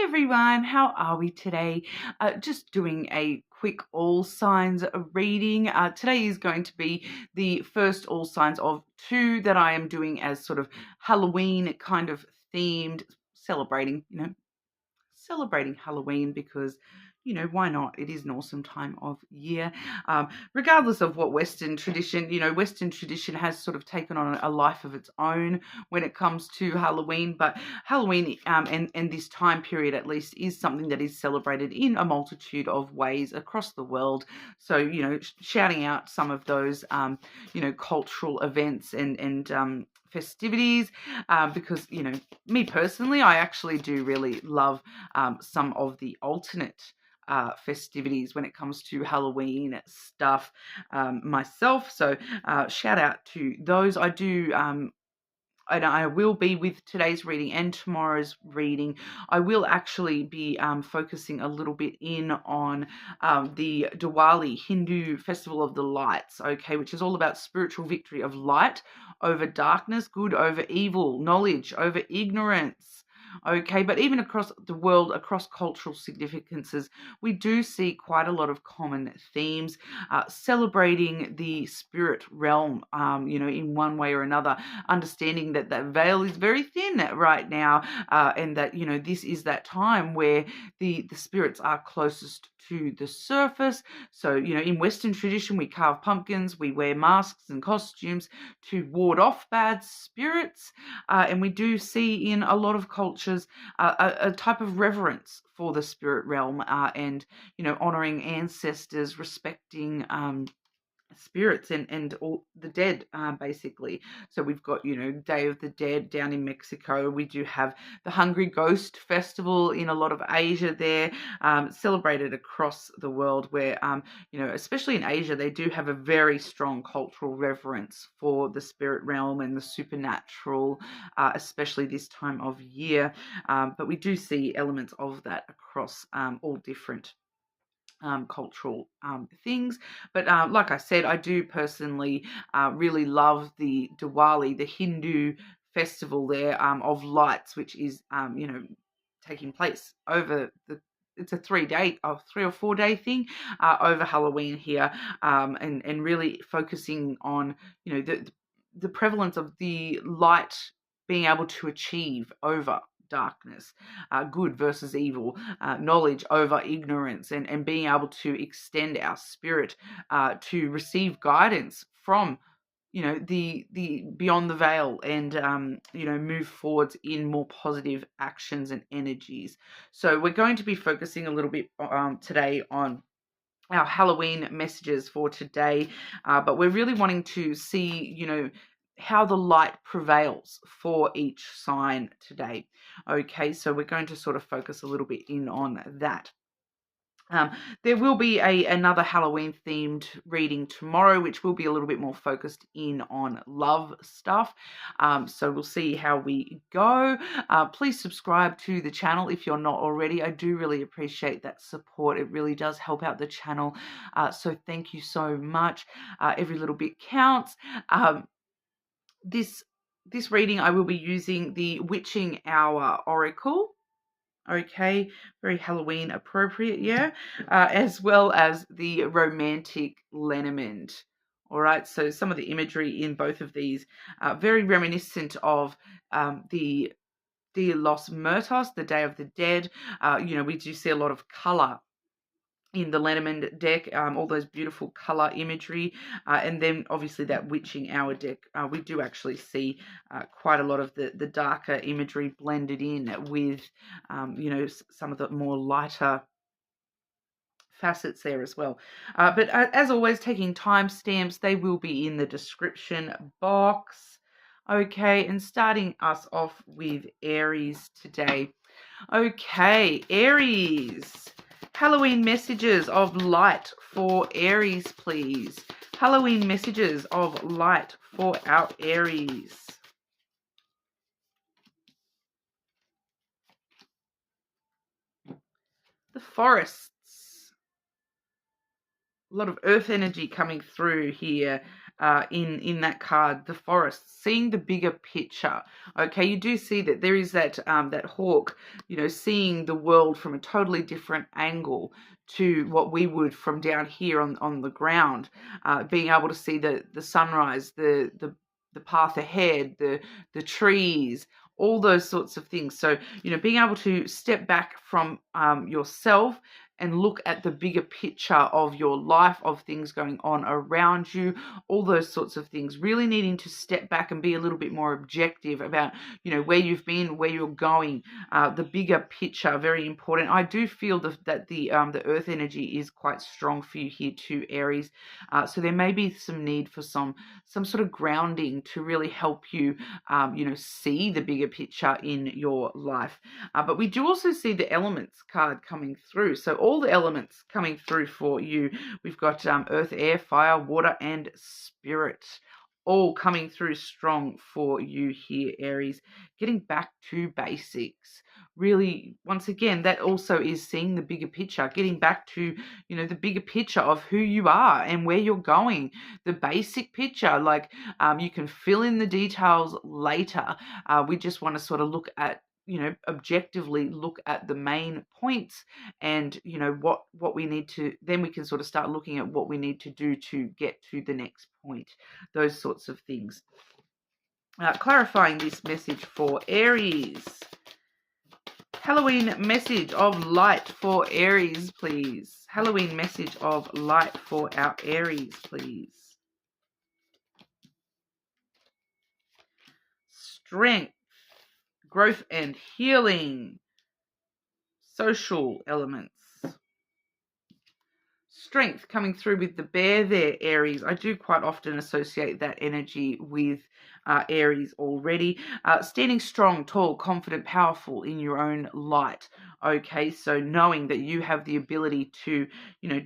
everyone, how are we today? Just doing a quick all signs reading. Today is going to be the first all signs of two that I am doing as sort of Halloween kind of themed, celebrating Halloween because, why not? It is an awesome time of year. Regardless of what Western tradition, Western tradition has sort of taken on a life of its own when it comes to Halloween. But Halloween and this time period, at least, is something that is celebrated in a multitude of ways across the world. So, shouting out some of those, cultural events and festivities, because, me personally, I actually do really love some of the alternate festivities when it comes to Halloween stuff myself. So shout out to those. I do. And I will be with today's reading and tomorrow's reading. I will actually be focusing a little bit in on the DIWALI, Hindu Festival of the Lights, okay, which is all about spiritual victory of light over darkness, good over evil, knowledge over ignorance. Okay, but even across the world, across cultural significances, we do see quite a lot of common themes celebrating the spirit realm, in one way or another, understanding that that veil is very thin right now, and that, this is that time where the spirits are closest to the surface. So, in Western tradition, we carve pumpkins, we wear masks and costumes to ward off bad spirits, and we do see in a lot of cultures a type of reverence for the spirit realm, and honoring ancestors, respecting spirits and all the dead, basically. So we've got Day of the Dead down in Mexico. We do have the Hungry Ghost Festival in a lot of Asia there, celebrated across the world, where especially in Asia, they do have a very strong cultural reverence for the spirit realm and the supernatural, especially this time of year. But we do see elements of that across all different cultural things. But like I said, I do personally really love the Diwali, the Hindu festival there of lights, which is taking place over it's a 3 or 4 day thing over Halloween here, and really focusing on the prevalence of the light being able to achieve over darkness, good versus evil, knowledge over ignorance, and being able to extend our spirit to receive guidance from the beyond the veil, and move forwards in more positive actions and energies. So we're going to be focusing a little bit today on our Halloween messages for today, but we're really wanting to see how the light prevails for each sign today. Okay, so we're going to sort of focus a little bit in on that. There will be another Halloween themed reading tomorrow, which will be a little bit more focused in on love stuff. So we'll see how we go. Please subscribe to the channel if you're not already. I do really appreciate that support. It really does help out the channel. So thank you so much. Every little bit counts. This reading, I will be using the Witching Hour Oracle. Okay, very Halloween appropriate, yeah, as well as the Romantic Lenormand. All right, so some of the imagery in both of these very reminiscent of the Dia los Muertos, the Day of the Dead. We do see a lot of color in the Lenormand deck, all those beautiful color imagery, and then obviously that Witching Hour deck, we do actually see quite a lot of the darker imagery blended in with some of the more lighter facets there as well. But as always, taking timestamps, they will be in the description box. Okay, and starting us off with Aries today. Okay, Aries. Halloween messages of light for Aries, please. Halloween messages of light for our Aries. The forests. A lot of earth energy coming through here. in that card, the forest, seeing the bigger picture. Okay, you do see that there is that that hawk, seeing the world from a totally different angle to what we would from down here on the ground, being able to see the sunrise, the path ahead, the trees, all those sorts of things. So, being able to step back from yourself and look at the bigger picture of your life, of things going on around you, all those sorts of things, really needing to step back and be a little bit more objective about, where you've been, where you're going, the bigger picture, very important. I do feel that the earth energy is quite strong for you here too, Aries. So there may be some need for some sort of grounding to really help you, see the bigger picture in your life. But we do also see the elements card coming through. So all the elements coming through for you. We've got earth, air, fire, water, and spirit, all coming through strong for you here, Aries. Getting back to basics. Really, once again, that also is seeing the bigger picture, getting back to, the bigger picture of who you are and where you're going, the basic picture. Like, you can fill in the details later. We just want to sort of look at, objectively look at the main points and, what we need to, then we can sort of start looking at what we need to do to get to the next point, those sorts of things. Clarifying this message for Aries. Halloween message of light for Aries, please. Halloween message of light for our Aries, please. Strength, growth and healing, social elements. Strength coming through with the bear there, Aries. I do quite often associate that energy with Aries already. Standing strong, tall, confident, powerful in your own light. Okay, so knowing that you have the ability to,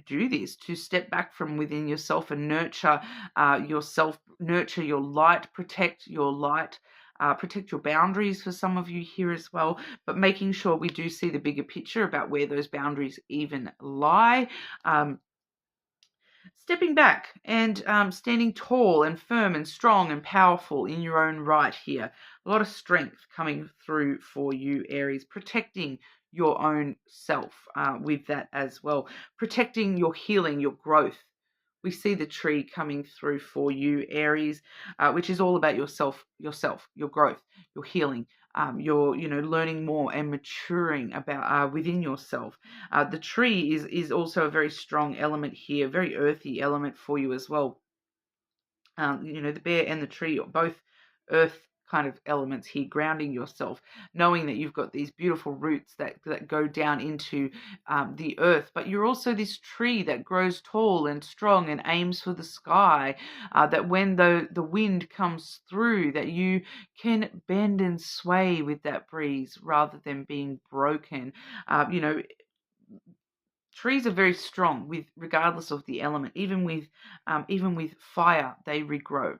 do this, to step back from within yourself and nurture yourself, nurture your light, protect your light. Protect your boundaries for some of you here as well, but making sure we do see the bigger picture about where those boundaries even lie. Stepping back and standing tall and firm and strong and powerful in your own right here. A lot of strength coming through for you, Aries. Protecting your own self with that as well. Protecting your healing, your growth. We see the tree coming through for you, Aries, which is all about yourself, your growth, your healing, your, learning more and maturing about within yourself. The tree is also a very strong element here, very earthy element for you as well. The bear and the tree are both earth kind of elements here, grounding yourself, knowing that you've got these beautiful roots that go down into the earth, but you're also this tree that grows tall and strong and aims for the sky, that when the wind comes through, that you can bend and sway with that breeze rather than being broken. Trees are very strong with regardless of the element. Even with fire, they regrow.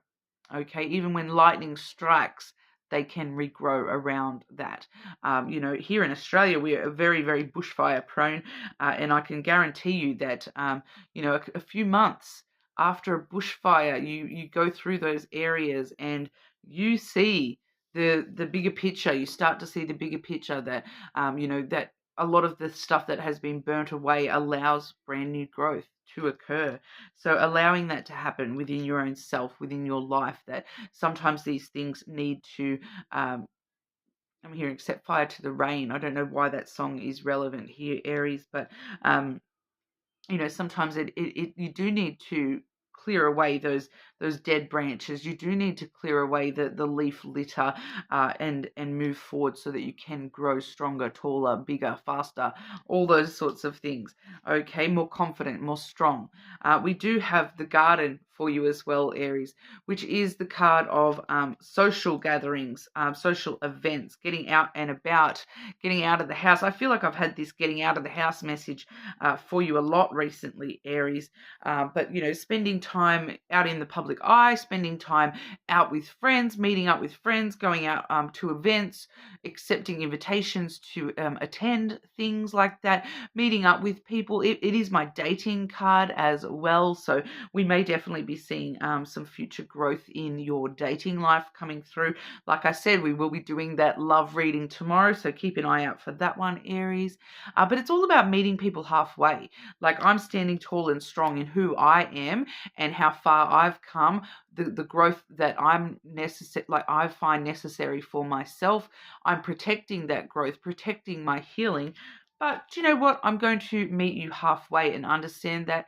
Okay, even when lightning strikes, they can regrow around that. Here in Australia, we are very, very bushfire prone, and I can guarantee you that, a few months after a bushfire, you go through those areas and you see the bigger picture. You start to see the bigger picture that, that a lot of the stuff that has been burnt away allows brand new growth to occur. So allowing that to happen within your own self, within your life, that sometimes these things need to, I'm hearing set fire to the rain. I don't know why that song is relevant here, Aries, but, sometimes you do need to clear away those dead branches. You do need to clear away the leaf litter and move forward so that you can grow stronger, taller, bigger, faster, all those sorts of things. Okay, more confident, more strong. We do have the garden for you as well, Aries, which is the card of social gatherings, social events, getting out and about, getting out of the house. I feel like I've had this getting out of the house message for you a lot recently, Aries, but spending time out in the public eye, spending time out with friends, meeting up with friends, going out to events, accepting invitations to attend things like that, meeting up with people. It is my dating card as well, so we may definitely be seeing some future growth in your dating life coming through. Like I said, we will be doing that love reading tomorrow, so keep an eye out for that one, Aries. But it's all about meeting people halfway. Like, I'm standing tall and strong in who I am and how far I've come, the growth that I find necessary for myself. I'm protecting that growth, protecting my healing. But do you know what? I'm going to meet you halfway and understand that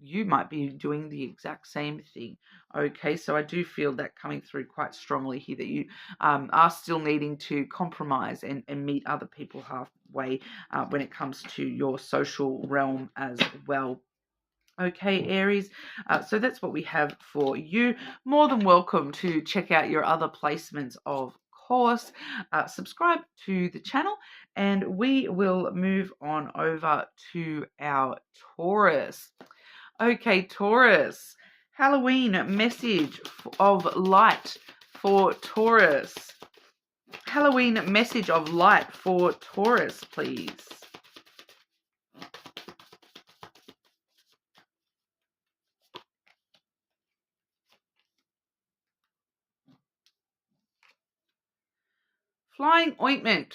you might be doing the exact same thing. Okay, so I do feel that coming through quite strongly here, that you are still needing to compromise and meet other people halfway when it comes to your social realm as well. Okay, Aries, so that's what we have for you. More than welcome to check out your other placements, of course. Subscribe to the channel, and we will move on over to our Taurus. Okay, Taurus, Halloween message of light for Taurus. Halloween message of light for Taurus, please. Flying ointment.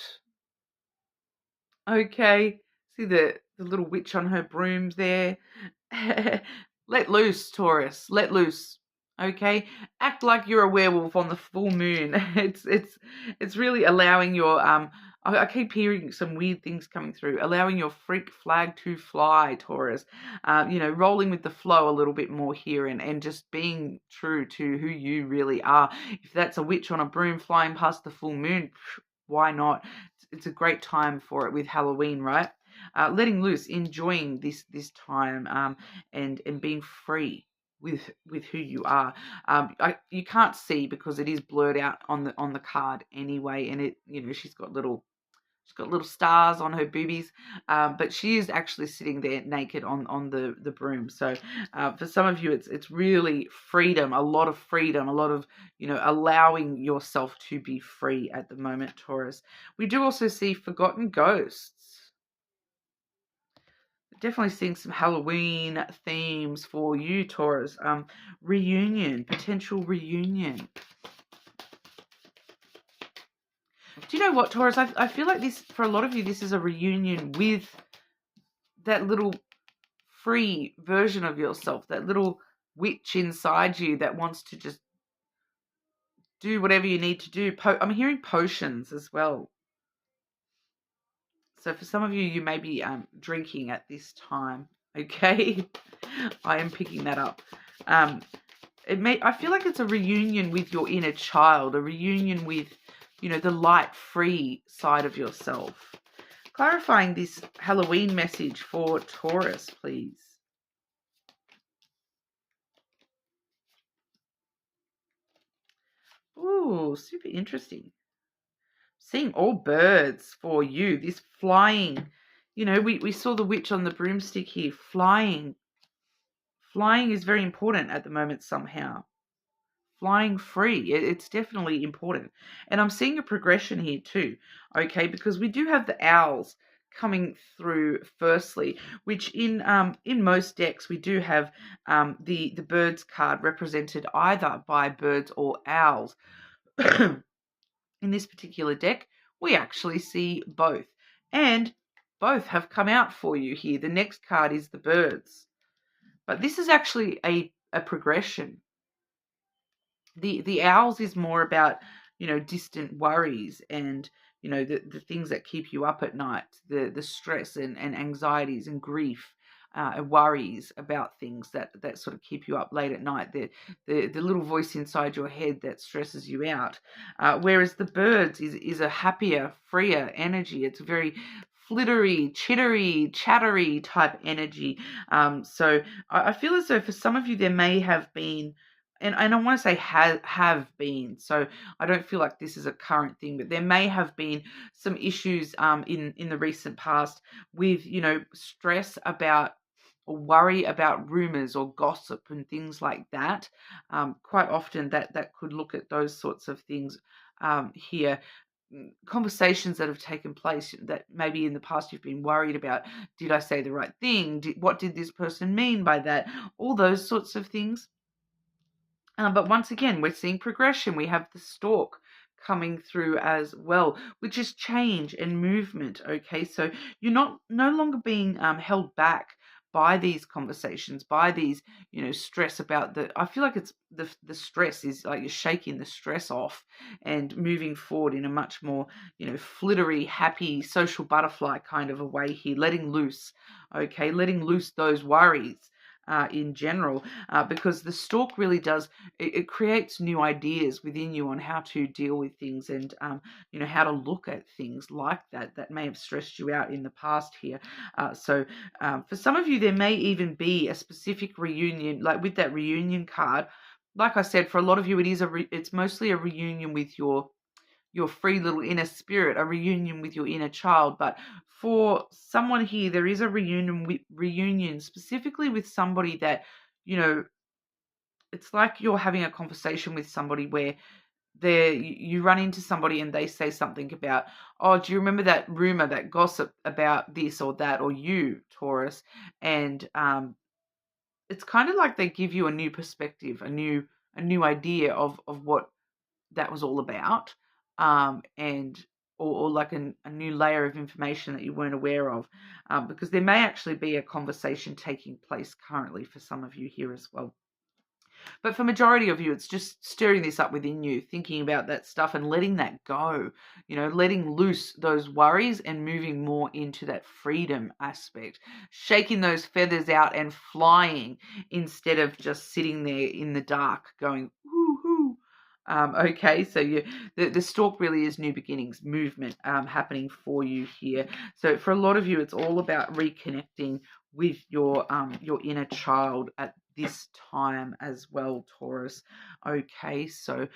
Okay, see the little witch on her broom there. Let loose, Taurus. Let loose. Okay, act like you're a werewolf on the full moon. It's really allowing your I keep hearing some weird things coming through. Allowing your freak flag to fly, Taurus. Rolling with the flow a little bit more here, and just being true to who you really are. If that's a witch on a broom flying past the full moon, why not? It's a great time for it with Halloween, right? Letting loose, enjoying this time, and being free with who you are. You can't see because it is blurred out on the card anyway, and she's got little stars on her boobies, but she is actually sitting there naked on the broom. So for some of you, it's really freedom, a lot of freedom, a lot of allowing yourself to be free at the moment, Taurus. We do also see forgotten ghosts. Definitely seeing some Halloween themes for you, Taurus. Reunion, potential reunion. Do you know what, Taurus? I feel like this, for a lot of you, this is a reunion with that little free version of yourself, that little witch inside you that wants to just do whatever you need to do. I'm hearing potions as well. So for some of you, you may be drinking at this time, okay? I am picking that up. I feel like it's a reunion with your inner child, a reunion with, the light-free side of yourself. Clarifying this Halloween message for Taurus, please. Ooh, super interesting. Seeing all birds for you, this flying, we saw the witch on the broomstick here, flying. Flying is very important at the moment somehow. Flying free, it's definitely important. And I'm seeing a progression here too, okay, because we do have the owls coming through firstly, which in most decks we do have the birds card represented either by birds or owls. In this particular deck, we actually see both, and both have come out for you here. The next card is the birds, but this is actually a progression. The owls is more about, distant worries and, the things that keep you up at night, the stress and anxieties and grief, worries about things that sort of keep you up late at night, the little voice inside your head that stresses you out. Whereas the birds is a happier, freer energy. It's very flittery, chittery, chattery type energy. So I feel as though for some of you there may have been, and I want to say have been, so I don't feel like this is a current thing, but there may have been some issues in the recent past with, stress about or worry about rumors or gossip and things like that. Quite often that could look at those sorts of things here. Conversations that have taken place that maybe in the past you've been worried about. Did I say the right thing? What did this person mean by that? All those sorts of things. But once again, we're seeing progression. We have the stork coming through as well, which is change and movement. Okay, so you're no longer being held back by these conversations, by these, stress about I feel like it's the stress is like you're shaking the stress off and moving forward in a much more, flittery, happy, social butterfly kind of a way here, letting loose. Okay, letting loose those worries. In general, because the stork really does, it creates new ideas within you on how to deal with things and, how to look at things like that may have stressed you out in the past here. So for some of you, there may even be a specific reunion, like with that reunion card. Like I said, for a lot of you, it's mostly a reunion with your free little inner spirit, a reunion with your inner child. But for someone here, there is a reunion specifically with somebody that, it's like you're having a conversation with somebody where you run into somebody and they say something about, oh, do you remember that rumor, that gossip about this or that, or you, Taurus? And it's kind of like they give you a new perspective, a new idea of what that was all about, and or like a new layer of information that you weren't aware of, because there may actually be a conversation taking place currently for some of you here as well. But for majority of you, it's just stirring this up within you, thinking about that stuff and letting that go, letting loose those worries and moving more into that freedom aspect, shaking those feathers out and flying instead of just sitting there in the dark going, woo-hoo. Okay, so the stork really is new beginnings, movement happening for you here. So for a lot of you, it's all about reconnecting with your inner child at this time as well, Taurus. Okay, so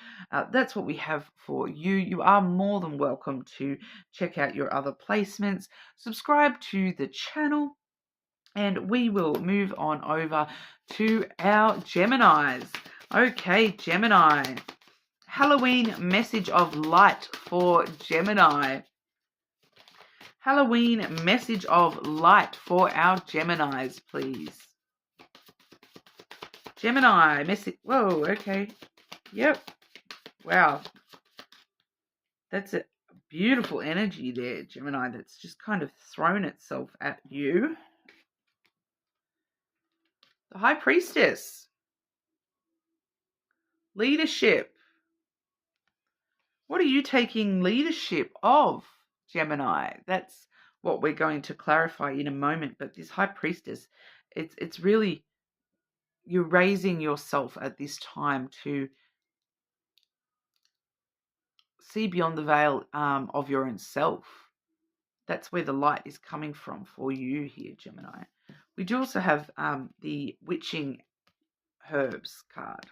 that's what we have for you. You are more than welcome to check out your other placements, subscribe to the channel, and we will move on over to our Geminis. Okay, Gemini. Halloween message of light for Gemini. Halloween message of light for our Geminis, please. Gemini message. Whoa, okay. Yep. Wow. That's a beautiful energy there, Gemini, that's just kind of thrown itself at you. The High Priestess. Leadership. What are you taking leadership of, Gemini? That's what we're going to clarify in a moment. But this High Priestess, it's really, you're raising yourself at this time to see beyond the veil of your own self. That's where the light is coming from for you here, Gemini. We do also have the Witching Herbs card.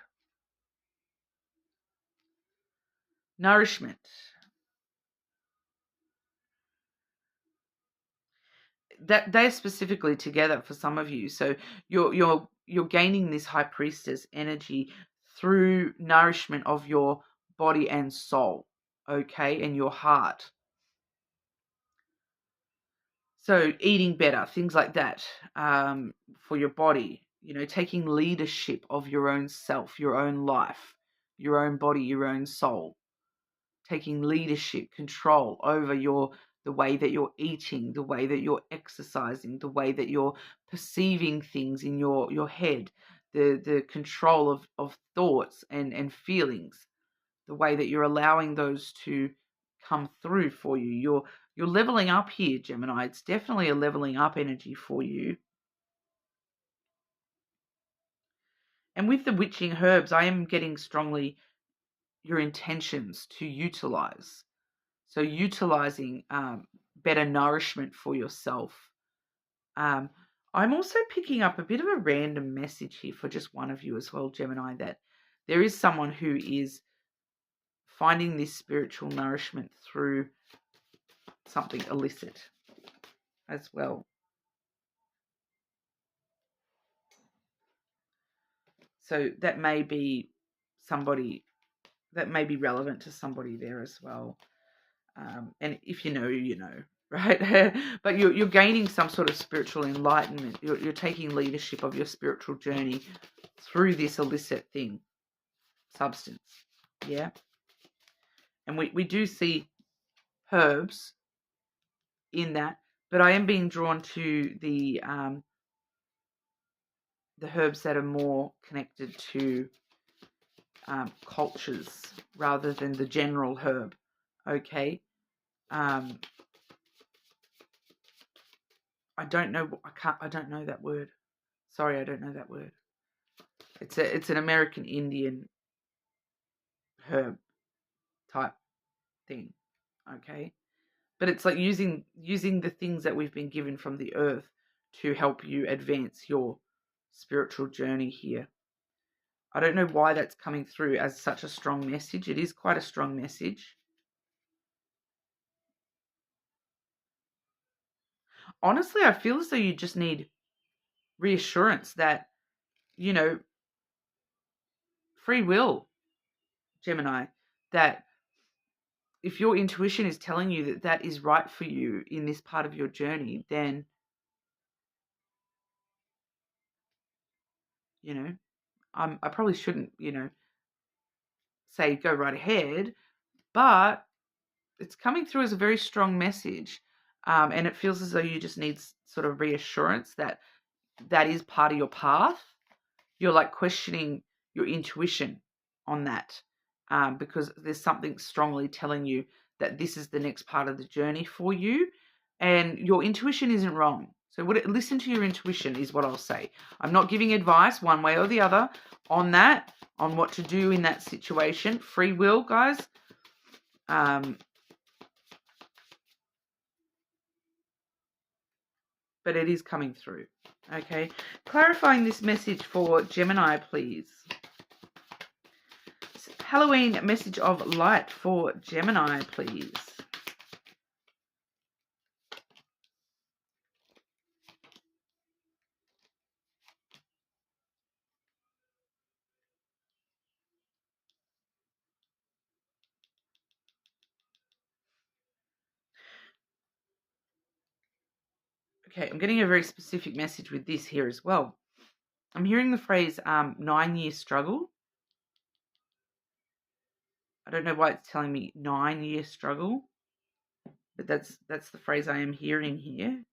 Nourishment. That they're specifically together for some of you. So you're gaining this High Priestess energy through nourishment of your body and soul, okay, and your heart. So eating better, things like that, for your body, taking leadership of your own self, your own life, your own body, your own soul, taking leadership, control over the way that you're eating, the way that you're exercising, the way that you're perceiving things in your head, the control of thoughts and feelings, the way that you're allowing those to come through for you. You're leveling up here, Gemini. It's definitely a leveling up energy for you. And with the Witching Herbs, I am getting strongly your intentions to utilize. So utilizing better nourishment for yourself. I'm also picking up a bit of a random message here for just one of you as well, Gemini, that there is someone who is finding this spiritual nourishment through something illicit as well. So that may be somebody, that may be relevant to somebody there as well. And if you know, right? But you're gaining some sort of spiritual enlightenment. You're taking leadership of your spiritual journey through this illicit thing. substance. Yeah. And we do see herbs in that, but I am being drawn to the herbs that are more connected to cultures rather than the general herb. Okay. I don't know. I don't know that word. Sorry, I don't know that word. It's an American Indian herb type thing. Okay. But it's like using the things that we've been given from the earth to help you advance your spiritual journey here. I don't know why that's coming through as such a strong message. It is quite a strong message. Honestly, I feel as though you just need reassurance that, you know, free will, Gemini, that if your intuition is telling you that that is right for you in this part of your journey, then, you know, I probably shouldn't, you know, say go right ahead, but it's coming through as a very strong message. And it feels as though you just need sort of reassurance that that is part of your path. You're like questioning your intuition on that, because there's something strongly telling you that this is the next part of the journey for you, and your intuition isn't wrong. So listen to your intuition is what I'll say. I'm not giving advice one way or the other on that, on what to do in that situation. Free will, guys. But it is coming through. Okay. Clarifying this message for Gemini, please. Halloween message of light for Gemini, please. Okay, I'm getting a very specific message with this here as well. I'm hearing the phrase 9-year struggle. I don't know why it's telling me 9-year struggle, but that's the phrase I am hearing here.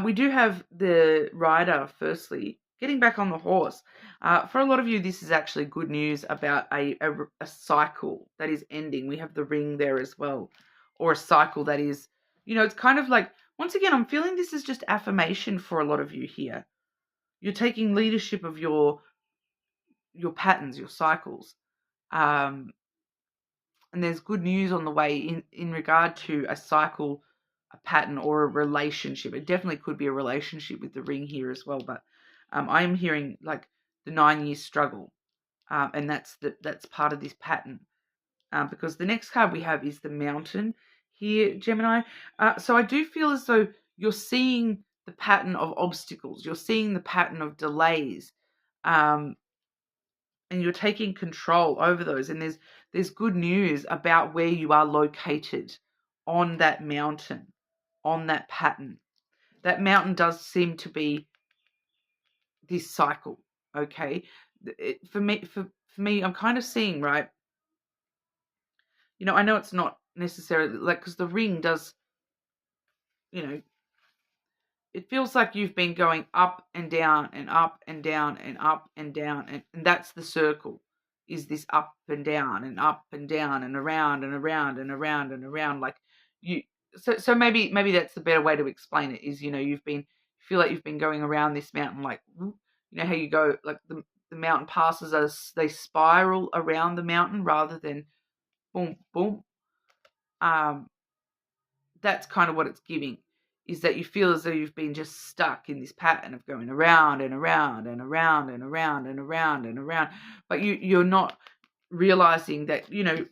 We do have the rider, firstly, getting back on the horse. For a lot of you, this is actually good news about a cycle that is ending. We have the ring there as well, or a cycle that is, you know, it's kind of like, once again, I'm feeling this is just affirmation for a lot of you here. You're taking leadership of your patterns, your cycles. And there's good news on the way in regard to a cycle, a pattern, or a relationship. It definitely could be a relationship with the ring here as well, but I am hearing like the 9-year struggle, and that's part of this pattern, because the next card we have is the Mountain here, Gemini. So I do feel as though you're seeing the pattern of obstacles, you're seeing the pattern of delays, and you're taking control over those. And there's good news about where you are located on that mountain, on that pattern. That mountain does seem to be this cycle, okay? For me, I'm kind of seeing, right? You know, I know it's not necessarily like, because the ring does, you know, it feels like you've been going up and down and up and down and up and down, and that's the circle, is this up and down and up and down and around and around and around and around. Like you, so maybe that's the better way to explain it, is, you know, you feel like you've been going around this mountain, like, you know how you go, like the mountain passes us, they spiral around the mountain rather than boom, boom. That's kind of what it's giving, is that you feel as though you've been just stuck in this pattern of going around and around and around and around and around and around. But you're not realizing that, you know,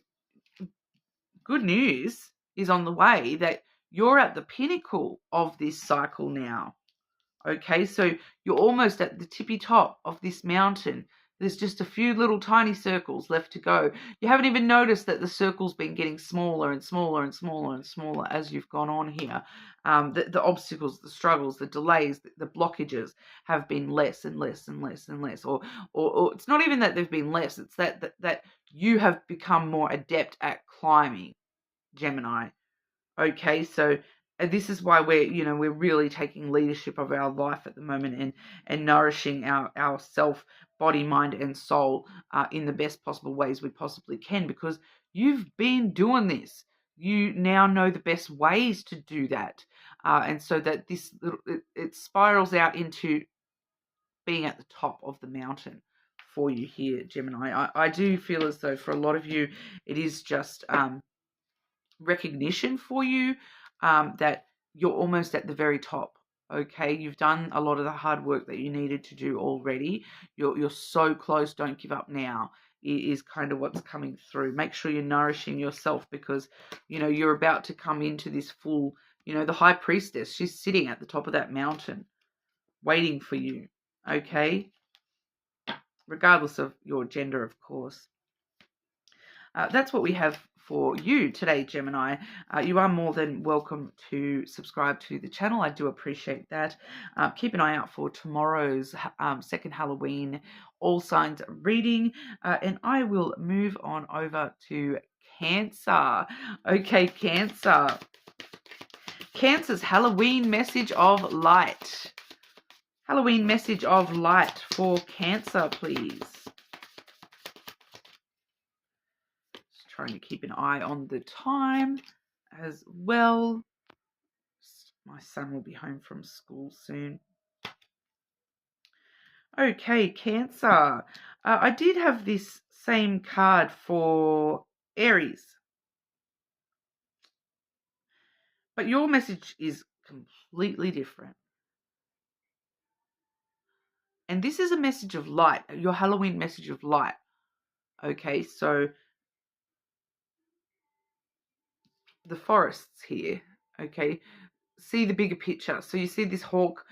good news is on the way, that you're at the pinnacle of this cycle now. Okay, so you're almost at the tippy top of this mountain There's just a few little tiny circles left to go. You haven't even noticed that the circle's been getting smaller and smaller and smaller and smaller as you've gone on here. The obstacles, the struggles, the delays, the blockages have been less and less and less and less. Or it's not even that they've been less. It's that you have become more adept at climbing, Gemini. Okay, so this is why we're really taking leadership of our life at the moment and nourishing our self, body, mind, and soul in the best possible ways we possibly can, because you've been doing this. You now know the best ways to do that, and so that it spirals out into being at the top of the mountain for you here, Gemini. I do feel as though for a lot of you, it is just recognition for you that you're almost at the very top. Okay, you've done a lot of the hard work that you needed to do already. You're so close. Don't give up now is kind of what's coming through. Make sure you're nourishing yourself, because you're about to come into this full, the high priestess, she's sitting at the top of that mountain waiting for you. Okay, regardless of your gender, of course. That's what we have for you today, Gemini. You are more than welcome to subscribe to the channel. I do appreciate that. Keep an eye out for tomorrow's second Halloween all signs reading, and I will move on over to Cancer. Okay, Cancer. Cancer's Halloween message of light. Halloween message of light for Cancer, please. Trying to keep an eye on the time as well. My son will be home from school soon. Okay, Cancer. I did have this same card for Aries, but your message is completely different. And this is a message of light, your Halloween message of light. Okay, so the forests here, okay, see the bigger picture. So you see this hawk,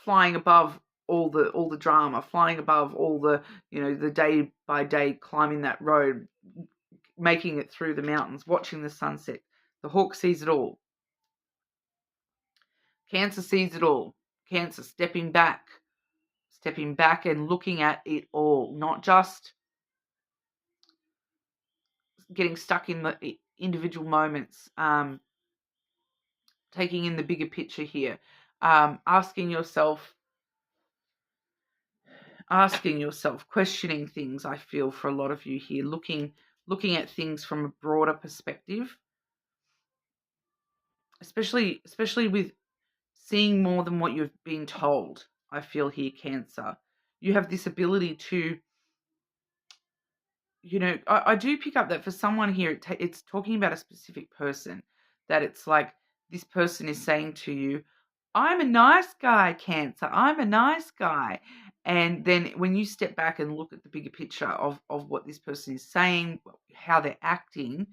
flying above all the drama, flying above all the, the day by day climbing that road, making it through the mountains, watching the sunset. The hawk sees it all. Cancer sees it all. Cancer stepping back and looking at it all, not just getting stuck in the individual moments, taking in the bigger picture here, asking yourself, questioning things. I feel for a lot of you here, looking at things from a broader perspective, especially with seeing more than what you've been told. I feel here, Cancer. You have this ability to, I do pick up that for someone here, it's talking about a specific person, that it's like this person is saying to you, I'm a nice guy, Cancer. I'm a nice guy. And then when you step back and look at the bigger picture of what this person is saying, how they're acting,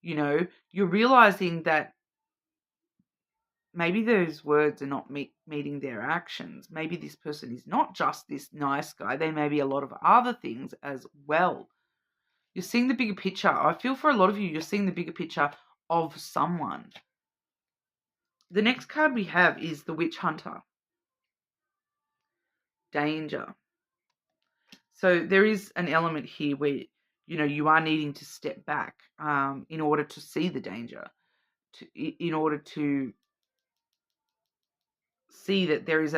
you're realizing that maybe those words are not meeting their actions. Maybe this person is not just this nice guy. They may be a lot of other things as well. You're seeing the bigger picture. I feel for a lot of you, you're seeing the bigger picture of someone. The next card we have is the Witch Hunter. Danger. So there is an element here where, you are needing to step back in order to see the danger, in order to see that there is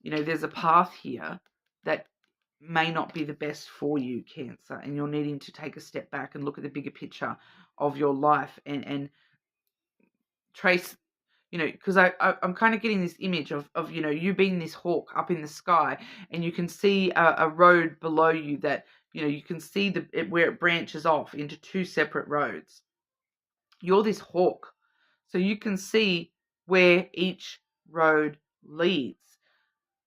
there's a path here that may not be the best for you, Cancer, and you're needing to take a step back and look at the bigger picture of your life and trace, because I'm kind of getting this image of you being this hawk up in the sky, and you can see a road below you that, you can see where it branches off into two separate roads. You're this hawk, so you can see where each road leads.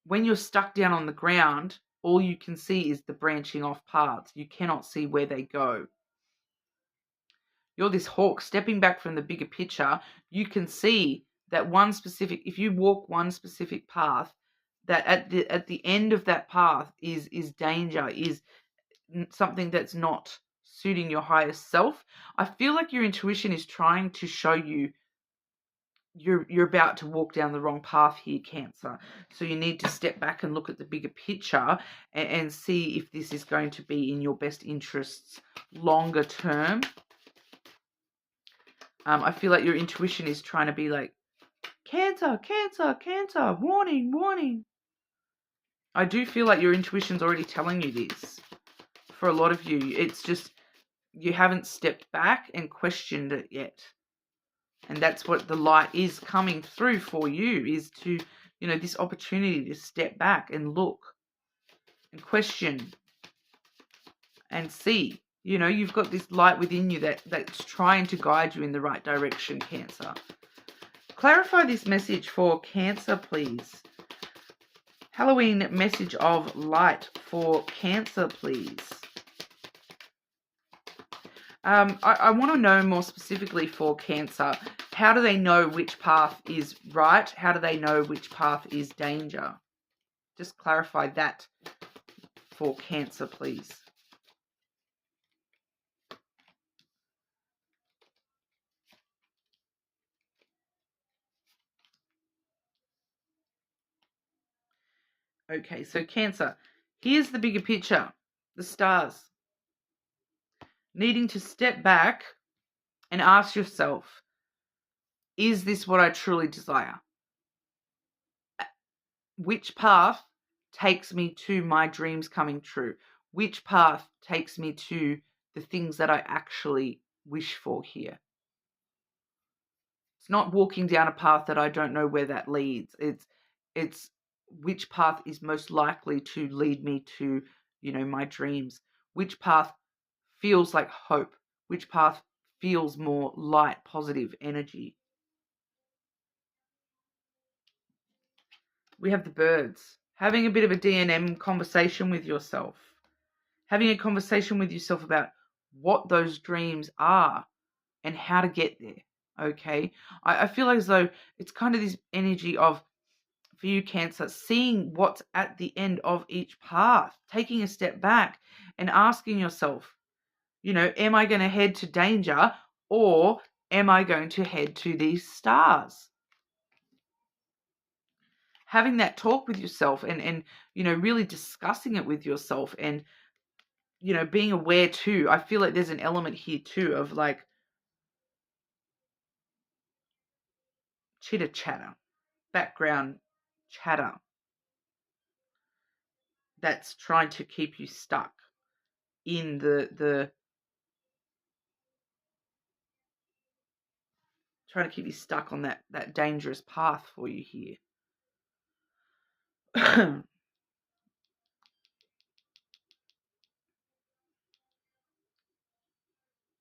When you're stuck down on the ground, all you can see is the branching off paths. You cannot see where they go. You're this hawk stepping back from the bigger picture. You can see that if you walk one specific path, that at the end of that path is danger, is something that's not suiting your highest self. I feel like your intuition is trying to show you you're about to walk down the wrong path here, Cancer. So you need to step back and look at the bigger picture and see if this is going to be in your best interests longer term. I feel like your intuition is trying to be like, Cancer, Cancer, Cancer, warning, warning. I do feel like your intuition's already telling you this. For a lot of you, it's just you haven't stepped back and questioned it yet. And that's what the light is coming through for you, is to, this opportunity to step back and look and question and see. You've got this light within you that's trying to guide you in the right direction, Cancer. Clarify this message for Cancer, please. Halloween message of light for Cancer, please. I want to know more specifically for Cancer, how do they know which path is right? How do they know which path is danger? Just clarify that for Cancer, please. Okay, so Cancer, here's the bigger picture, the stars. Needing to step back and ask yourself, is this what I truly desire? Which path takes me to my dreams coming true? Which path takes me to the things that I actually wish for here? It's not walking down a path that I don't know where that leads. It's which path is most likely to lead me to, my dreams. Which path feels like hope? Which path feels more light, positive energy? We have the birds. Having a bit of a D&M conversation with yourself. Having a conversation with yourself about what those dreams are and how to get there. Okay? I feel as though it's kind of this energy of, for you, Cancer, seeing what's at the end of each path, taking a step back and asking yourself, am I going to head to danger or am I going to head to these stars? Having that talk with yourself and really discussing it with yourself and, being aware too. I feel like there's an element here too of like chitter chatter, background chatter that's trying to keep you stuck in the trying to keep you stuck on that dangerous path for you here.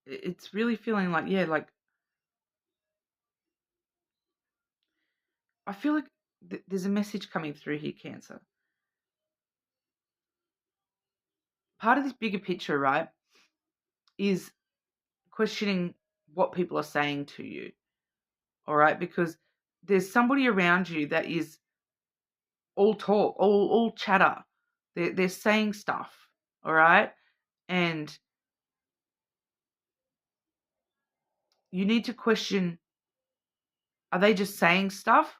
It's really feeling like, like I feel like there's a message coming through here, Cancer. Part of this bigger picture, right, is questioning what people are saying to you. All right, because there's somebody around you that is all talk, all chatter. They're saying stuff, all right? And you need to question, are they just saying stuff?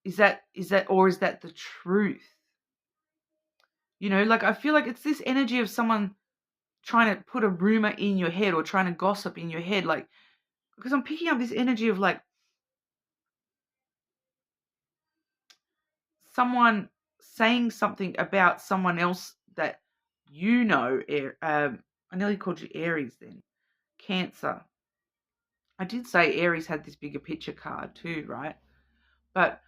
Is that or is that the truth? Like I feel like it's this energy of someone trying to put a rumor in your head or trying to gossip in your head, like, because I'm picking up this energy of like someone saying something about someone else that I nearly called you Aries then. Cancer. I did say Aries had this bigger picture card too, right? But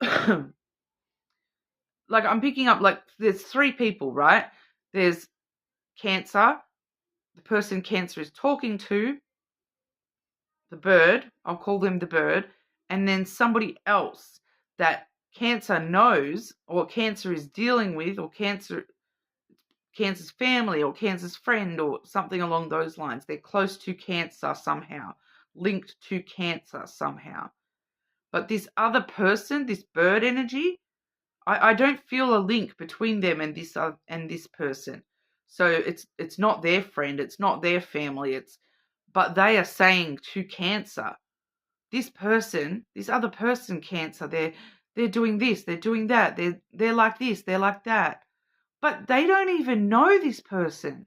like I'm picking up like there's three people, right? There's Cancer, the person Cancer is talking to, the bird, I'll call them the bird, and then somebody else that Cancer knows or Cancer is dealing with or Cancer's family or Cancer's friend or something along those lines. They're close to Cancer somehow, linked to Cancer somehow. But this other person, this bird energy, I don't feel a link between them and this person. So it's not their friend, it's not their family, but they are saying to Cancer, this person, this other person, Cancer, they're doing this, they're doing that, they're like this, they're like that. But they don't even know this person.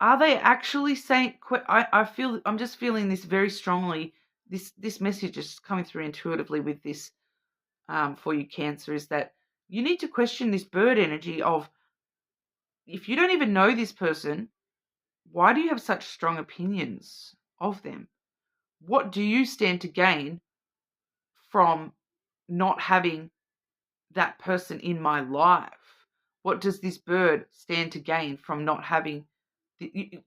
Are they actually saying? I'm just feeling this very strongly. This message is coming through intuitively with this for you, Cancer, is that you need to question this bird energy of, if you don't even know this person, why do you have such strong opinions of them? What do you stand to gain from not having that person in my life? What does this bird stand to gain from not having?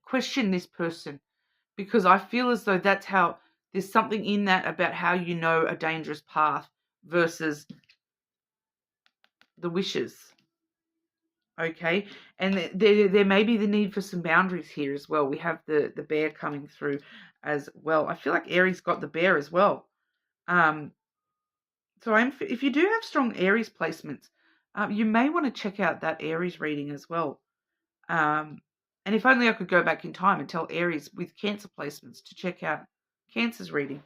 Question this person, because I feel as though that's how there's something in that about how you know a dangerous path versus the wishes. Okay, and there may be the need for some boundaries here as well. We have the bear coming through as well. I feel like Aries got the bear as well. So if you do have strong Aries placements, you may want to check out that Aries reading as well. And if only I could go back in time and tell Aries with Cancer placements to check out Cancer's reading.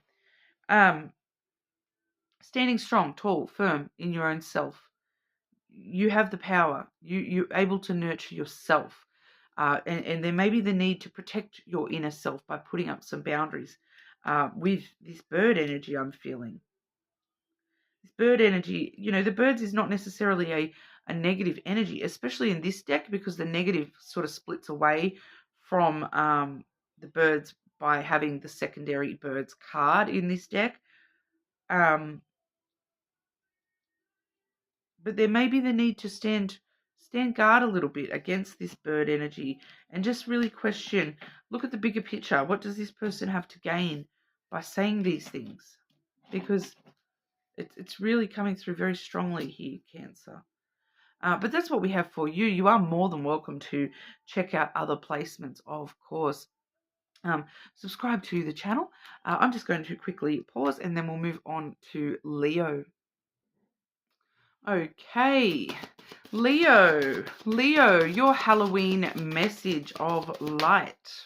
Standing strong, tall, firm in your own self. You have the power. You're able to nurture yourself. And there may be the need to protect your inner self by putting up some boundaries with this bird energy I'm feeling. This bird energy, the birds is not necessarily a negative energy, especially in this deck, because the negative sort of splits away from the birds by having the secondary birds card in this deck. But there may be the need to stand guard a little bit against this bird energy and just really question, look at the bigger picture. What does this person have to gain by saying these things? Because it's really coming through very strongly here, Cancer. But that's what we have for you. You are more than welcome to check out other placements, of course. Subscribe to the channel. I'm just going to quickly pause and then we'll move on to Leo. Okay, Leo, your Halloween message of light.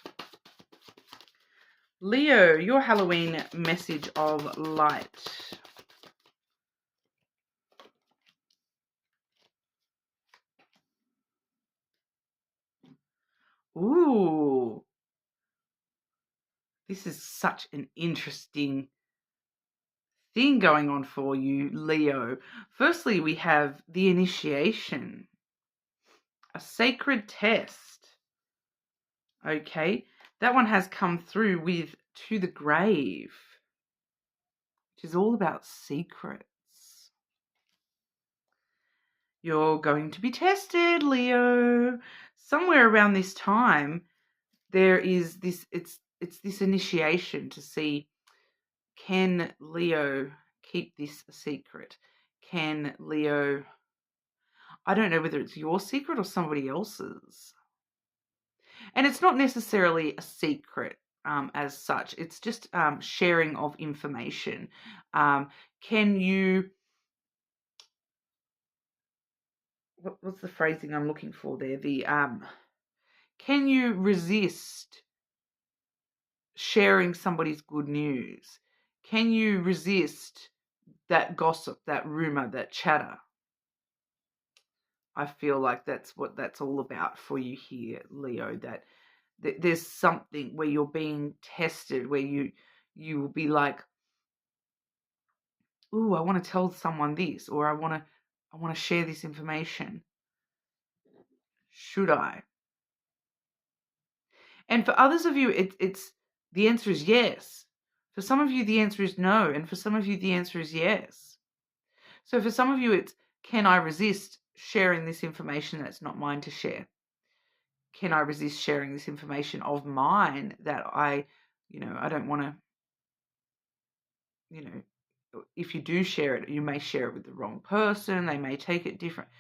Leo, your Halloween message of light. Ooh, this is such an interesting thing going on for you, Leo. Firstly, we have the initiation, a sacred test. Okay, that one has come through with to the grave, which is all about secrets. You're going to be tested, Leo. Somewhere around this time, there is this, it's this initiation to see, can Leo keep this a secret? Can Leo, I don't know whether it's your secret or somebody else's. And it's not necessarily a secret as such. It's just sharing of information. Can you, what's the phrasing I'm looking for there? Can you resist sharing somebody's good news? Can you resist that gossip, that rumor, that chatter? I feel like that's what that's all about for you here, Leo, that there's something where you're being tested, where you will be like, ooh, I want to tell someone this, or I want to share this information. Should I? And for others of you, it's the answer is yes. For some of you, the answer is no. And for some of you, the answer is yes. So for some of you, it's, can I resist sharing this information that's not mine to share? Can I resist sharing this information of mine that I don't want to, if you do share it, you may share it with the wrong person. They may take it different.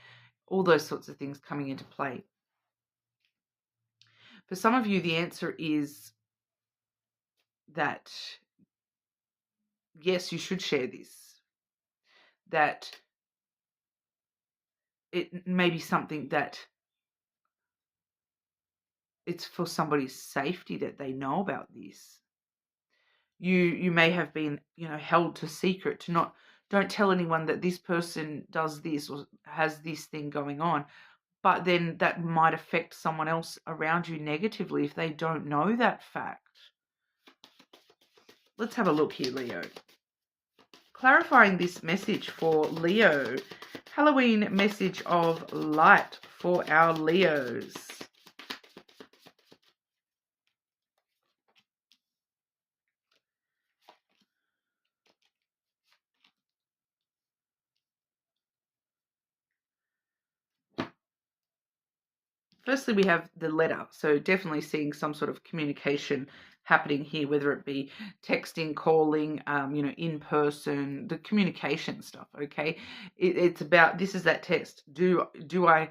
All those sorts of things coming into play. For some of you, the answer is that, yes, you should share this. that it may be something that it's for somebody's safety that they know about this. You may have been, held to secret to don't tell anyone that this person does this or has this thing going on. But then that might affect someone else around you negatively if they don't know that fact. Let's have a look here, Leo. Clarifying this message for Leo. Halloween message of light for our Leos. Firstly, we have the letter. So definitely seeing some sort of communication happening here, whether it be texting, calling, in person, the communication stuff, okay? It's about, this is that test. Do I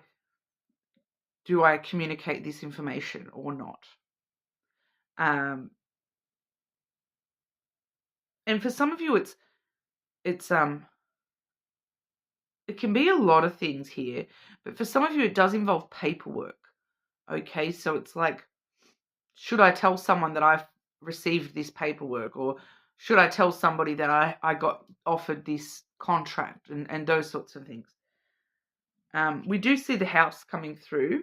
communicate this information or not? And for some of you, it can be a lot of things here, but for some of you, it does involve paperwork. Okay, so it's like, should I tell someone that I've received this paperwork, or should I tell somebody that I got offered this contract, and those sorts of things. We do see the house coming through.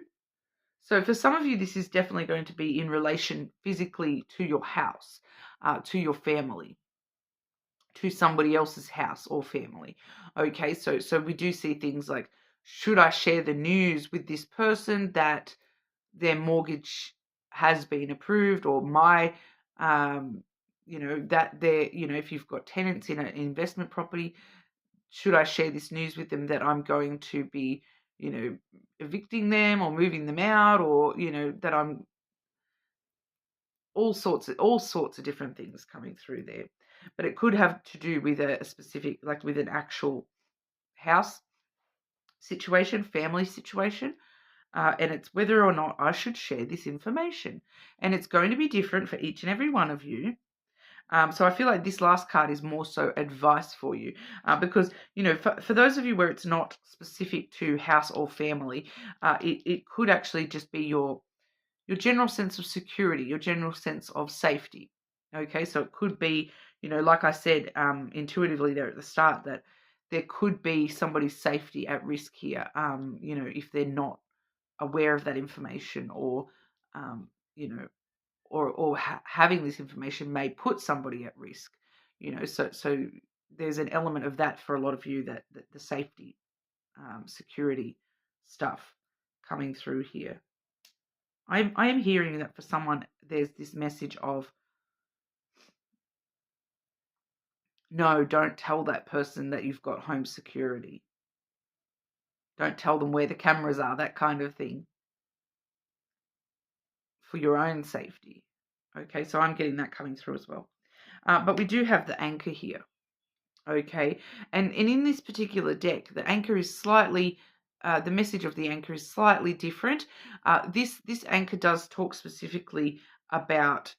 So for some of you, this is definitely going to be in relation physically to your house, to your family, to somebody else's house or family. Okay, so we do see things like, should I share the news with this person that their mortgage has been approved, or my, that they're, if you've got tenants in an investment property, should I share this news with them that I'm going to be, evicting them or moving them out, or, that I'm all sorts of different things coming through there. But it could have to do with a specific, like with an actual house situation, family situation. And it's whether or not I should share this information. And it's going to be different for each and every one of you. So I feel like this last card is more so advice for you, because, for those of you where it's not specific to house or family, it could actually just be your general sense of security, your general sense of safety. Okay, so it could be, like I said intuitively there at the start, that there could be somebody's safety at risk here, if they're not aware of that information, or having this information may put somebody at risk, so there's an element of that for a lot of you, that the safety, security stuff coming through here. I am hearing that for someone there's this message of, no, don't tell that person that you've got home security. Don't tell them where the cameras are, that kind of thing, for your own safety. Okay, so I'm getting that coming through as well. But we do have the anchor here. Okay, and in this particular deck, the anchor is slightly, the message of the anchor is slightly different. This anchor does talk specifically about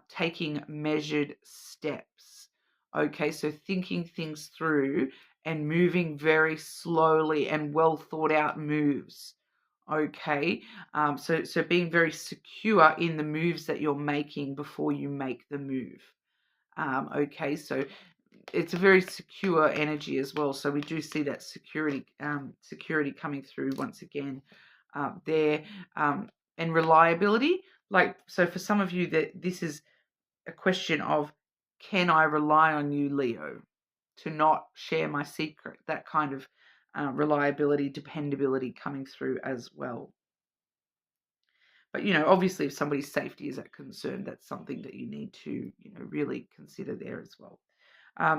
taking measured steps. Okay, so thinking things through and moving very slowly and well thought out moves. Okay, so being very secure in the moves that you're making before you make the move. Okay, so it's a very secure energy as well. So we do see that security coming through once again there, and reliability. Like, so for some of you, that this is a question of, can I rely on you, Leo, to not share my secret? That kind of reliability, dependability coming through as well. But, obviously if somebody's safety is a concern, that's something that you need to, really consider there as well.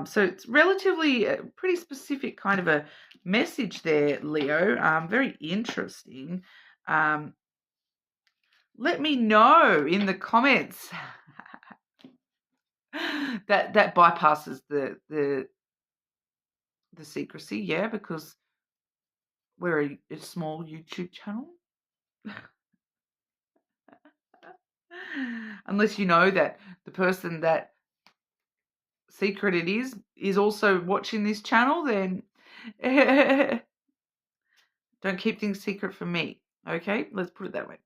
So it's relatively a pretty specific kind of a message there, Leo. Very interesting. Let me know in the comments that bypasses the secrecy, yeah, because we're a small YouTube channel. Unless you know that the person that secret it is also watching this channel, then don't keep things secret from me. Okay, let's put it that way.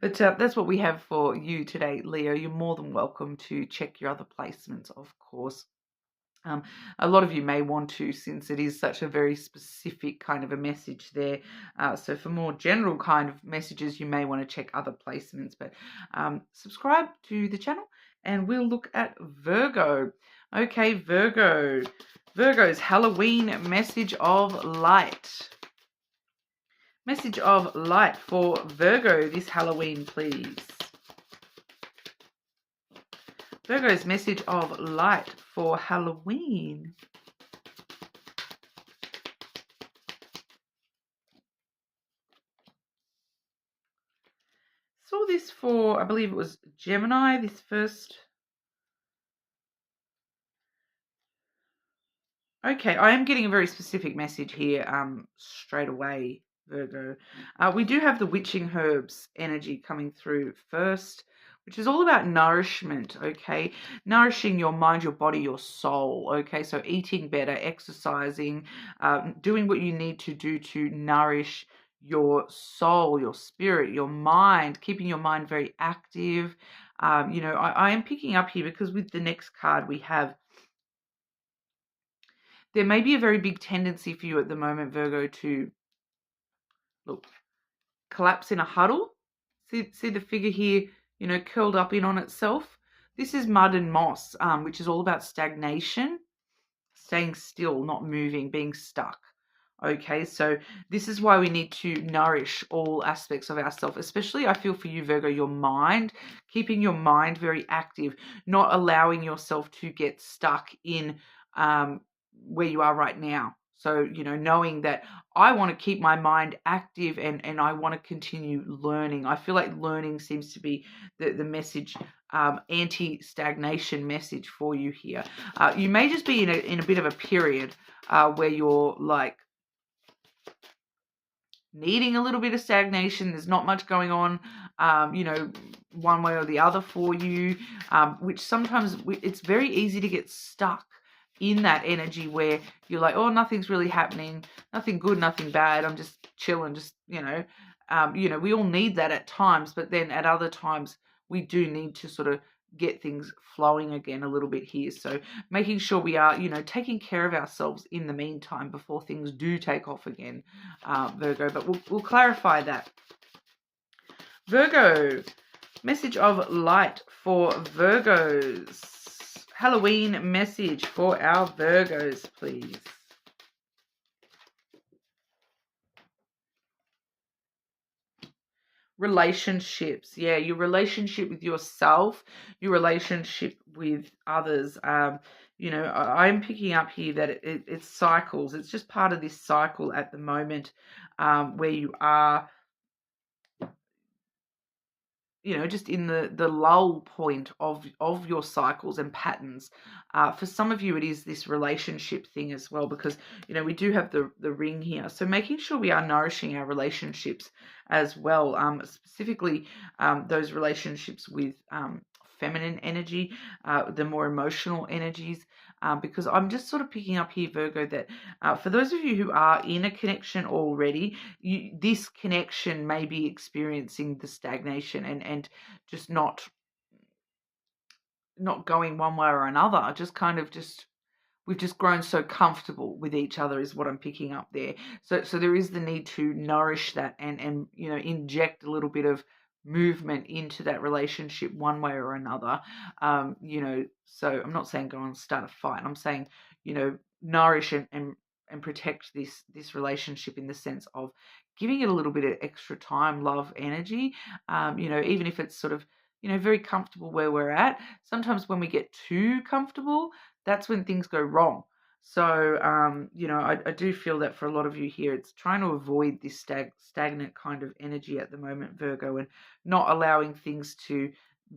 But that's what we have for you today, Leo. You're more than welcome to check your other placements, of course. A lot of you may want to, since it is such a very specific kind of a message there. So for more general kind of messages, you may want to check other placements. But subscribe to the channel and we'll look at Virgo. Okay, Virgo. Virgo's Halloween message of light. Message of light for Virgo this Halloween, please. Virgo's message of light for Halloween. Saw this for, I believe it was Gemini, this first. Okay, I am getting a very specific message here straight away, Virgo. We do have the witching herbs energy coming through first, which is all about nourishment, okay? Nourishing your mind, your body, your soul, okay? So eating better, exercising, doing what you need to do to nourish your soul, your spirit, your mind, keeping your mind very active. I am picking up here because with the next card we have, there may be a very big tendency for you at the moment, Virgo, to collapse in a huddle. See the figure here, curled up in on itself. This is mud and moss, which is all about stagnation, staying still, not moving, being stuck. Okay, so this is why we need to nourish all aspects of ourselves, especially I feel for you, Virgo, your mind, keeping your mind very active, not allowing yourself to get stuck in where you are right now. So, knowing that I want to keep my mind active and I want to continue learning. I feel like learning seems to be the message, anti-stagnation message for you here. You may just be in a bit of a period where you're like needing a little bit of stagnation. There's not much going on, one way or the other for you, which sometimes it's very easy to get stuck in that energy where you're like, oh, nothing's really happening, nothing good, nothing bad, I'm just chilling, just, we all need that at times, but then at other times we do need to sort of get things flowing again a little bit here. So making sure we are, taking care of ourselves in the meantime before things do take off again, Virgo. But we'll clarify that. Virgo, message of light for Virgos. Halloween message for our Virgos, please. Relationships. Yeah, your relationship with yourself, your relationship with others. I'm picking up here that it's cycles. It's just part of this cycle at the moment, where you are, just in the lull point of your cycles and patterns. For some of you, it is this relationship thing as well, because, we do have the ring here. So making sure we are nourishing our relationships as well, specifically those relationships with feminine energy, the more emotional energies, because I'm just sort of picking up here, Virgo, that for those of you who are in a connection already, this connection may be experiencing the stagnation and just not going one way or another, we've just grown so comfortable with each other is what I'm picking up there. So there is the need to nourish that and inject a little bit of movement into that relationship one way or another. So I'm not saying go and start a fight. I'm saying, nourish and protect this relationship in the sense of giving it a little bit of extra time, love, energy, even if it's sort of, very comfortable where we're at. Sometimes when we get too comfortable, that's when things go wrong. So, I do feel that for a lot of you here, it's trying to avoid this stagnant kind of energy at the moment, Virgo, and not allowing things to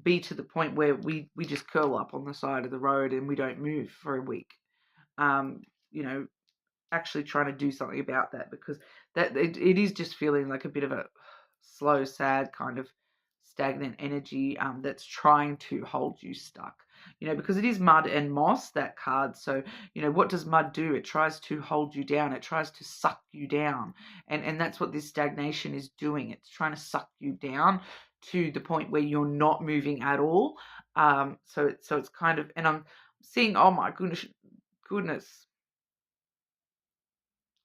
be to the point where we just curl up on the side of the road and we don't move for a week. Actually trying to do something about that, because that it is just feeling like a bit of a slow, sad kind of stagnant energy that's trying to hold you stuck. You know, because it is mud and moss, that card. So, you know, what does mud do? It tries to hold you down. It tries to suck you down. And that's what this stagnation is doing. It's trying to suck you down to the point where you're not moving at all. So it's kind of, and I'm seeing, oh my goodness,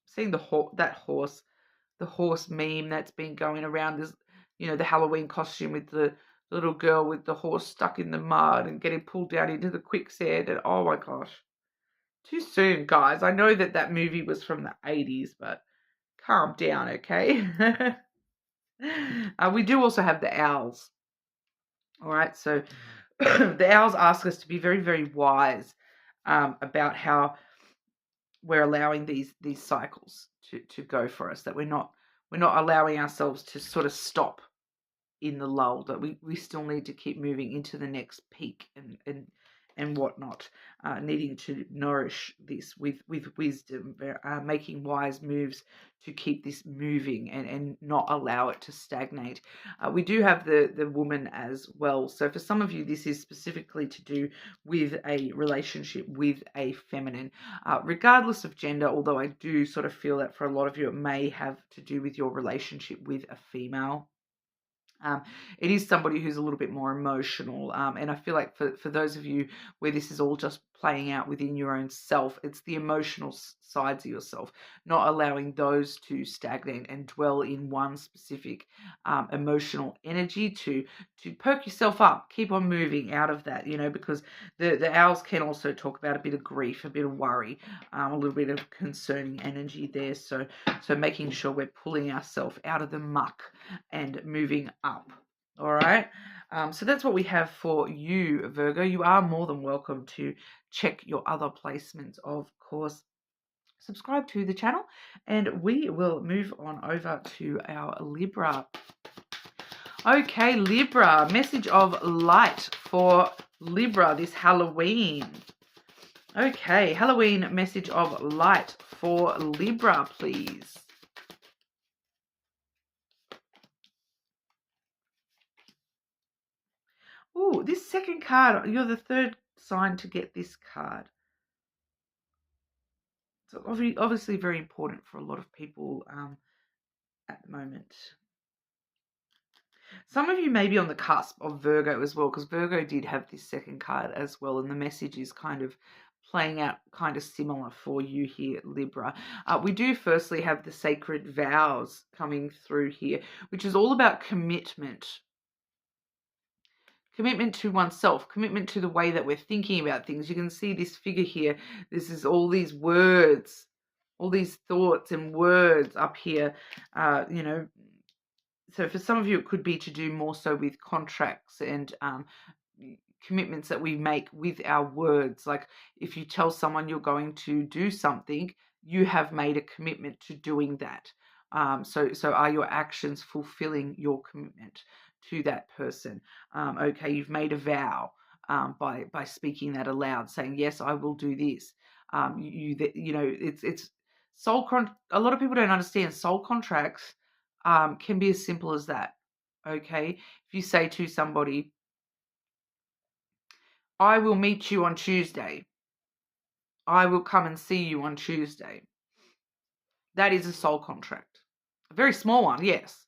seeing the horse meme that's been going around. This, you know, the Halloween costume with the little girl with the horse stuck in the mud and getting pulled down into the quicksand. And oh my gosh, too soon, guys. I know that movie was from the 80s, but calm down, okay? We do also have the owls. All right, so the owls ask us to be very, very wise about how we're allowing these cycles to go for us, that we're not allowing ourselves to sort of stop in the lull, that we still need to keep moving into the next peak and whatnot, needing to nourish this with wisdom, making wise moves to keep this moving and not allow it to stagnate. We do have the woman as well. So for some of you, this is specifically to do with a relationship with a feminine, regardless of gender, although I do sort of feel that for a lot of you, it may have to do with your relationship with a female. It is somebody who's a little bit more emotional, and I feel like for those of you where this is all just playing out within your own self, it's the emotional sides of yourself, not allowing those to stagnate and dwell in one specific emotional energy to perk yourself up, keep on moving out of that, you know, because the owls can also talk about a bit of grief, a bit of worry, a little bit of concerning energy there. So making sure we're pulling ourselves out of the muck and moving up. All right. So that's what we have for you, Virgo. You are more than welcome to check your other placements, of course. Subscribe to the channel, and we will move on over to our Libra. Okay, Libra, message of light for Libra this Halloween. Okay, Halloween message of light for Libra, please. Oh, this second card, you're the third sign to get this card. So obviously very important for a lot of people at the moment. Some of you may be on the cusp of Virgo as well, because Virgo did have this second card as well, and the message is kind of playing out kind of similar for you here, Libra. We do firstly have the sacred vows coming through here, which is all about commitment. Commitment to oneself, commitment to the way that we're thinking about things. You can see this figure here. This is all these words, all these thoughts and words up here, you know. So for some of you, it could be to do more so with contracts and commitments that we make with our words. Like if you tell someone you're going to do something, you have made a commitment to doing that. So are your actions fulfilling your commitment to that person? Okay, you've made a vow by speaking that aloud, saying, yes, I will do this. You know, it's soul a lot of people don't understand soul contracts can be as simple as that. Okay, if you say to somebody, I will meet you on Tuesday. I will come and see you on Tuesday. That is a soul contract. A very small one, yes.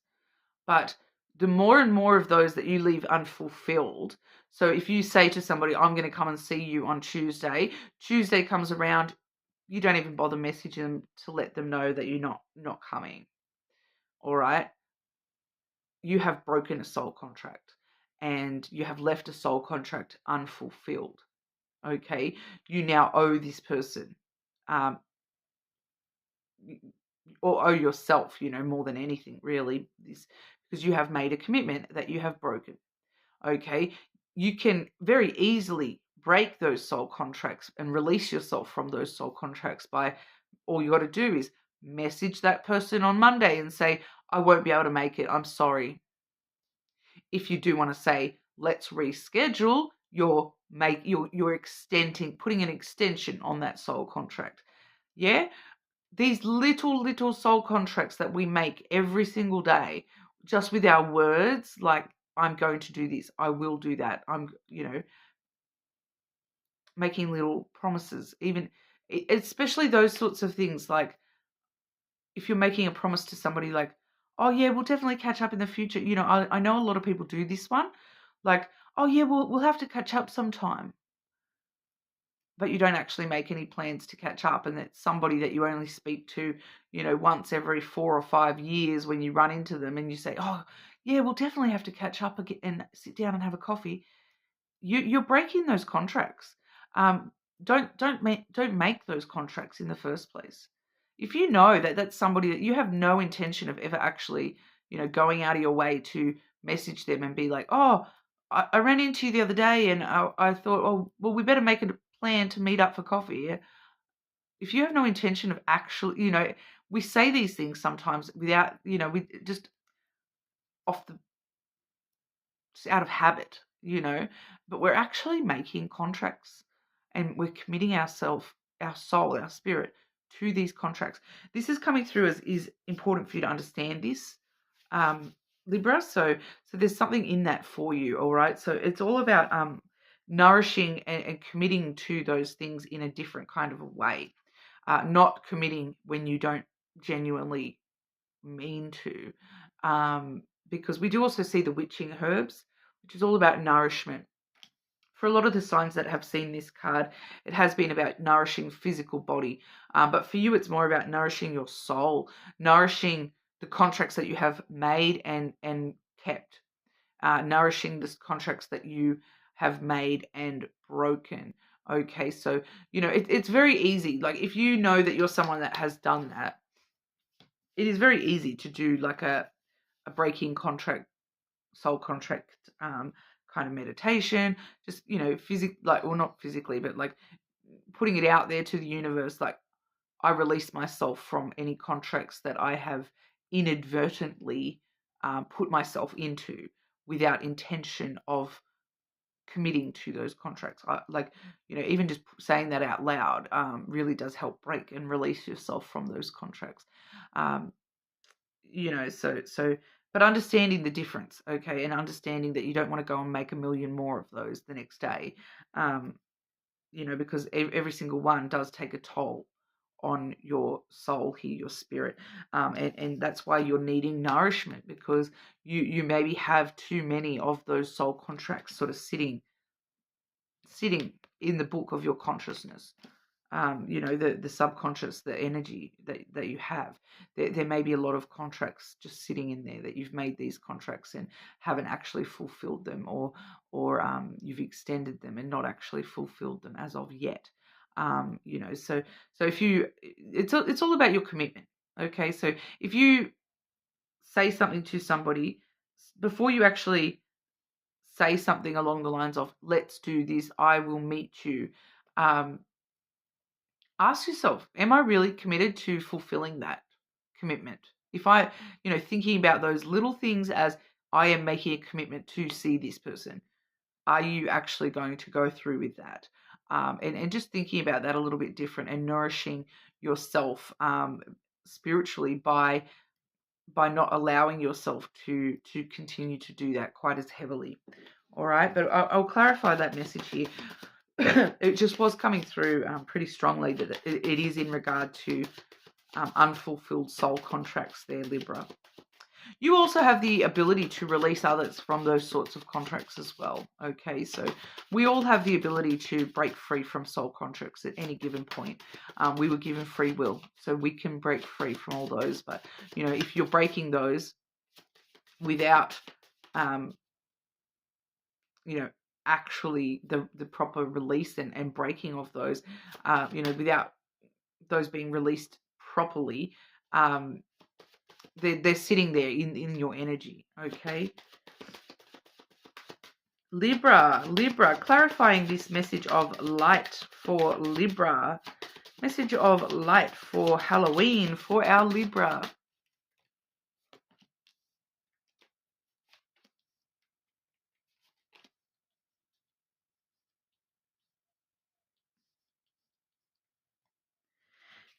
But the more and more of those that you leave unfulfilled. So if you say to somebody, I'm going to come and see you on Tuesday, Tuesday comes around, you don't even bother messaging them to let them know that you're not coming. All right? You have broken a soul contract and you have left a soul contract unfulfilled. Okay? You now owe this person or owe yourself, you know, more than anything, really, this, because you have made a commitment that you have broken. Okay, you can very easily break those soul contracts and release yourself from those soul contracts by, all you got to do is message that person on Monday and say, I won't be able to make it, I'm sorry. If you do want to say, let's reschedule, you're extending, putting an extension on that soul contract. Yeah, these little soul contracts that we make every single day, just with our words, like I'm going to do this. I will do that. I'm, making little promises, even especially those sorts of things. Like if you're making a promise to somebody like, oh yeah, we'll definitely catch up in the future. I know a lot of people do this one. Like, oh yeah, we'll have to catch up sometime. But you don't actually make any plans to catch up, and it's somebody that you only speak to, once every 4 or 5 years when you run into them and you say, oh yeah, we'll definitely have to catch up again and sit down and have a coffee. You're breaking those contracts. Um, don't make those contracts in the first place. If you know that that's somebody that you have no intention of ever actually, going out of your way to message them and be like, oh, I ran into you the other day and I thought, oh, well, we better make a plan to meet up for coffee. Yeah? If you have no intention of actually, we say these things sometimes without, we just off the out of habit, but we're actually making contracts and we're committing ourselves, our soul, our spirit to these contracts. This is coming through as is important for you to understand this, Libra. So there's something in that for you, all right? So it's all about nourishing and committing to those things in a different kind of a way, not committing when you don't genuinely mean to. Because we do also see the witching herbs, which is all about nourishment. For a lot of the signs that have seen this card, it has been about nourishing physical body. But for you, it's more about nourishing your soul, nourishing the contracts that you have made and kept, nourishing the contracts that you have made and broken. Okay, so, it's very easy. Like if you know that you're someone that has done that, it is very easy to do like a breaking contract, soul contract kind of meditation, just not physically, but like putting it out there to the universe, like I release myself from any contracts that I have inadvertently put myself into without intention of committing to those contracts. Even just saying that out loud really does help break and release yourself from those contracts. So but understanding the difference, okay, and understanding that you don't want to go and make a million more of those the next day, because every single one does take a toll on your soul here, your spirit, and that's why you're needing nourishment, because you maybe have too many of those soul contracts sort of sitting in the book of your consciousness. The subconscious, the energy that you have. There may be a lot of contracts just sitting in there that you've made these contracts and haven't actually fulfilled them, or you've extended them and not actually fulfilled them as of yet. So if you, it's all about your commitment. Okay, so if you say something to somebody, before you actually say something along the lines of, let's do this, I will meet you, ask yourself, am I really committed to fulfilling that commitment? If I, thinking about those little things as I am making a commitment to see this person, are you actually going to go through with that? And just thinking about that a little bit different and nourishing yourself spiritually by not allowing yourself to continue to do that quite as heavily. All right, but I'll clarify that message here. It just was coming through pretty strongly that it is in regard to unfulfilled soul contracts there, Libra. You also have the ability to release others from those sorts of contracts as well. Okay, so we all have the ability to break free from soul contracts at any given point. We were given free will, so we can break free from all those. But, if you're breaking those without, actually the proper release and breaking of those, without those being released properly, they're sitting there in your energy. Okay, Libra, clarifying this message of light for Libra, message of light for Halloween for our Libra.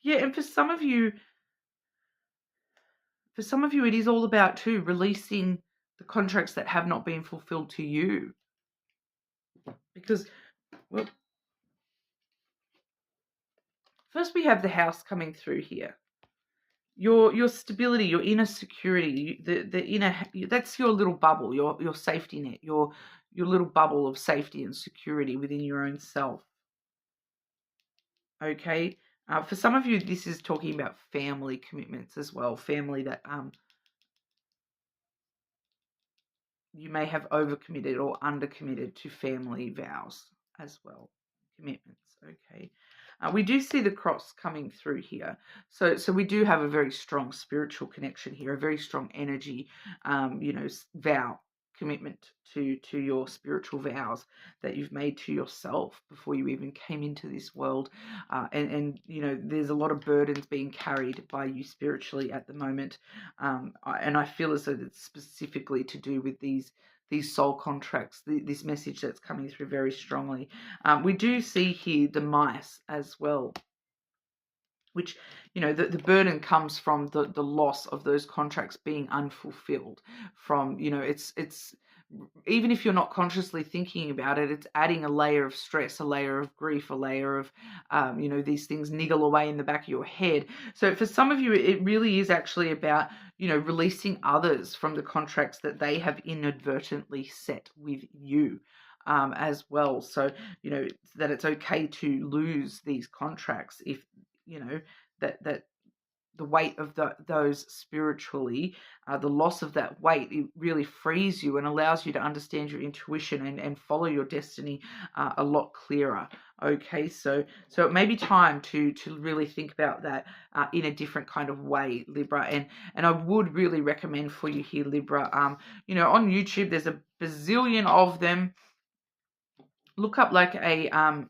Yeah, and for some of you, it is all about too releasing the contracts that have not been fulfilled to you. Because, well, first we have the house coming through here. Your stability, your inner security, the inner, that's your little bubble, your safety net, your little bubble of safety and security within your own self. Okay, for some of you, this is talking about family commitments as well. Family that you may have overcommitted or undercommitted to family vows as well, commitments. Okay. We do see the cross coming through here. So we do have a very strong spiritual connection here, a very strong energy, vow, commitment to your spiritual vows that you've made to yourself before you even came into this world. And there's a lot of burdens being carried by you spiritually at the moment. And I feel as though it's specifically to do with these soul contracts, this message that's coming through very strongly. We do see here the mice as well, which, the burden comes from the loss of those contracts being unfulfilled. From, it's even if you're not consciously thinking about it, it's adding a layer of stress, a layer of grief, a layer of, these things niggle away in the back of your head. So for some of you, it really is actually about, releasing others from the contracts that they have inadvertently set with you. As well. So, that it's okay to lose these contracts if, that the weight of those spiritually, the loss of that weight, it really frees you and allows you to understand your intuition and follow your destiny a lot clearer. Okay, so it may be time to really think about that in a different kind of way, Libra. And I would really recommend for you here, Libra, on YouTube, there's a bazillion of them. Look up like a,